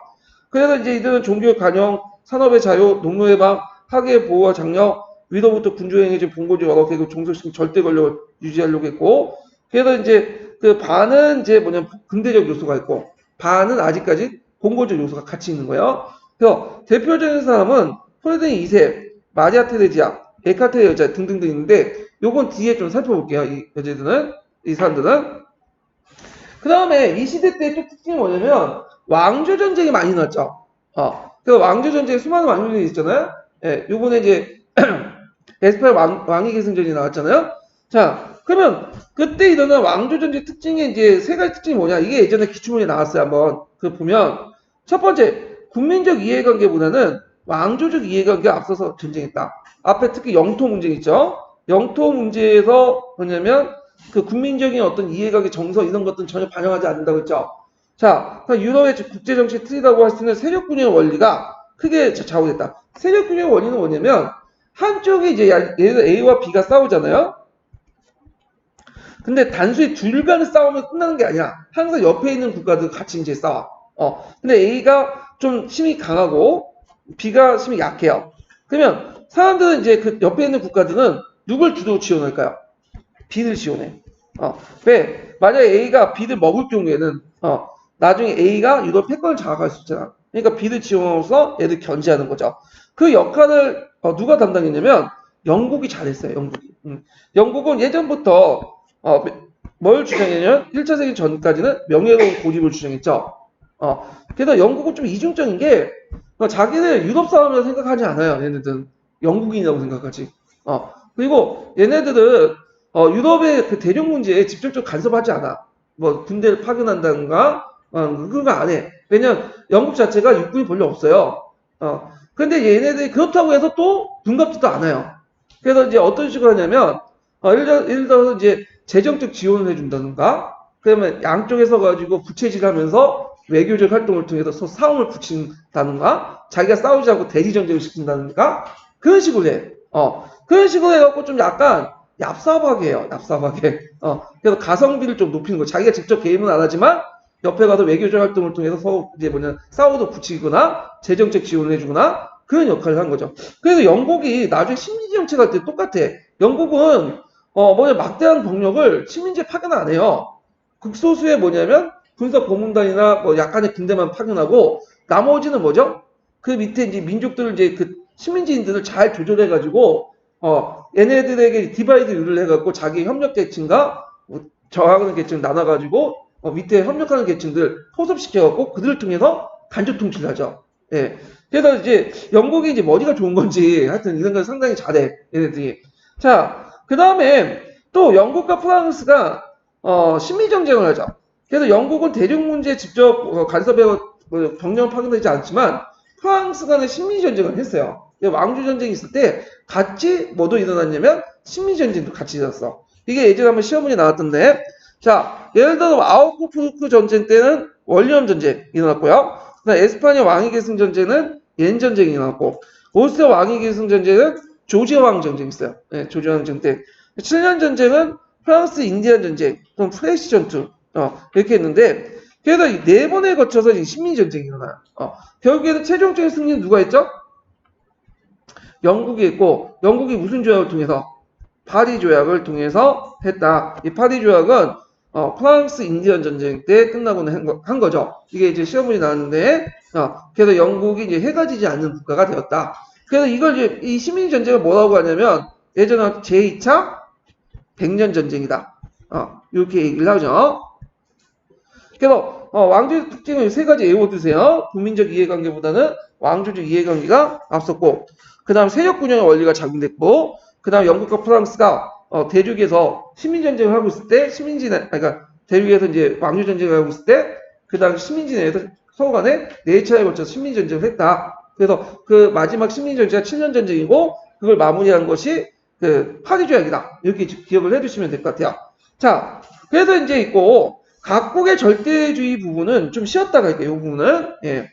[SPEAKER 1] 그래서 이제 이들은 종교의 관용, 산업의 자유, 농노의 방, 학예의 보호와 장려, 위로부터 군주행위의 본고지 여러 개고 종속식 절대 권력을 유지하려고 했고, 그래서 이제 그 반은 이제 뭐냐면 근대적 요소가 있고, 반은 아직까지 본고적 요소가 같이 있는 거예요. 그래서 대표적인 사람은 프레드링 2세, 마리아 테레지아, 에카테 여자 등등등 있는데, 요건 뒤에 좀 살펴볼게요. 이 여자들은, 이 사람들은. 그 다음에 이 시대 때 또 특징이 뭐냐면, 왕조 전쟁이 많이 났죠. 그 왕조 전쟁에 수많은 왕조들이 있잖아요. 예, 요번에 이제 에스파의 왕위 계승전이 나왔잖아요. 자, 그러면 그때 일어난 왕조 전쟁 특징이 이제 세 가지 특징이 뭐냐? 이게 예전에 기출문에 나왔어요. 한번 그 보면 첫 번째 국민적 이해관계보다는 왕조적 이해관계에 앞서서 전쟁했다. 앞에 특히 영토 문제 있죠. 영토 문제에서 뭐냐면 그 국민적인 어떤 이해관계 정서 이런 것들은 전혀 반영하지 않는다고 했죠. 자, 유럽의 국제정치 틀이라고 할 수 있는 세력균형 원리가 크게 좌우됐다. 세력균형 원리는 뭐냐면 한쪽이 이제 예를 들어 A와 B가 싸우잖아요. 근데 단순히 둘 간의 싸움을 끝나는 게 아니야. 항상 옆에 있는 국가들 같이 이제 싸워. 근데 A가 좀 힘이 강하고 B가 힘이 약해요. 그러면 사람들은 이제 그 옆에 있는 국가들은 누굴 주로 지원할까요? B를 지원해. 왜? 만약에 A가 B를 먹을 경우에는 나중에 A가 유럽 패권을 장악할 수 있잖아. 그러니까 B를 지원으로써 얘를 견제하는 거죠. 그 역할을 누가 담당했냐면 영국이 잘했어요. 영국은 예전부터 뭘 주장했냐면 1차 세계 전까지는 명예로운 고립을 주장했죠. 그래서 영국은 좀 이중적인 게 자기는 유럽 사람이라고 생각하지 않아요. 얘네들은 영국인이라고 생각하지. 그리고 얘네들은 유럽의 그 대륙 문제에 직접적으로 간섭하지 않아. 뭐 군대를 파견한다든가 그런 거 안 해. 왜냐면 영국 자체가 육군이 별로 없어요. 근데 얘네들이 그렇다고 해서 또 둔갑지도 않아요. 그래서 이제 어떤 식으로 하냐면 예를 들어서 이제 재정적 지원을 해준다든가 그러면 양쪽에서 가지고 부채질하면서 외교적 활동을 통해서 싸움을 붙인다든가 자기가 싸우지 않고 대리 전쟁을 시킨다든가 그런 식으로 해. 그런 식으로 해갖고 좀 약간 얍삽하게 해요. 얍삽하게. 그래서 가성비를 좀 높이는 거. 자기가 직접 개입은 안 하지만 옆에 가서 외교적 활동을 통해서 서로 이제 싸워도 붙이거나 재정적 지원을 해주거나 그런 역할을 한 거죠. 그래서 영국이 나중에 식민지 정책할 때 똑같아. 영국은 막대한 병력을 식민지에 파견 안 해요. 극소수의 뭐냐면 군사 고문단이나 뭐 약간의 군대만 파견하고 나머지는 뭐죠? 그 밑에 이제 민족들을 이제 그 식민지인들을 잘 조절해가지고 얘네들에게 디바이드를 해갖고 자기 협력 계층과 저항하는 계층 나눠가지고 밑에 협력하는 계층들 포섭시켜갖고 그들을 통해서 간접 통치를 하죠. 예. 그래서 이제 영국이 이제 머리가 좋은 건지 하여튼 이런 걸 상당히 잘해 얘네들이. 자, 그 다음에 또 영국과 프랑스가 식민 전쟁을 하죠. 그래서 영국은 대륙 문제에 직접 간섭해 병력을 파견되지 않지만 프랑스 간의 식민 전쟁을 했어요. 왕조 전쟁이 있을 때 같이 뭐도 일어났냐면 식민 전쟁도 같이 일어났어. 이게 예전에 한번 시험 문제 나왔던데. 자, 예를 들어 아우크푸르크 전쟁 때는 월리엄 전쟁 일어났고요. 그다음 에스파냐 왕위 계승 전쟁은 옌 전쟁이 일어났고 오스트리아 왕위 계승 전쟁은 조지아 왕 전쟁이 있어요. 네, 조지아 왕 전쟁 때. 7년 전쟁은 프랑스 인디안 전쟁, 또는 프레시 전투 이렇게 했는데 그래서 이 네 번에 거쳐서 식민 전쟁이 일어나요. 결국에는 최종적인 승리는 누가 했죠? 영국이 했고 영국이 무슨 조약을 통해서? 파리 조약을 통해서 했다. 이 파리 조약은 프랑스 인디언 전쟁 때 끝나고는 한 거죠. 이게 이제 시험문이 나왔는데 그래서 영국이 이제 해가 지지 않는 국가가 되었다. 그래서 이걸 이제 이 식민 전쟁을 뭐라고 하냐면 예전에 제2차 백년 전쟁이다. 이렇게 얘기를 하죠. 그래서 왕조의 특징은 세 가지 외워두세요. 국민적 이해관계보다는 왕조적 이해관계가 앞섰고 그 다음 세력군영의 원리가 작용됐고 그 다음 영국과 프랑스가 대륙에서 식민전쟁을 하고 있을 때 그러니까 대륙에서 이제 왕조전쟁을 하고 있을 때 그 다음 식민지 내에서 서로 간에 네 차례에 걸쳐서 식민전쟁을 했다. 그래서 그 마지막 식민전쟁이 7년 전쟁이고 그걸 마무리한 것이 그 파리조약이다. 이렇게 기억을 해두시면 될 것 같아요. 자, 그래서 이제 있고 각국의 절대주의 부분은 좀 쉬었다가 할게요. 이 부분은. 예.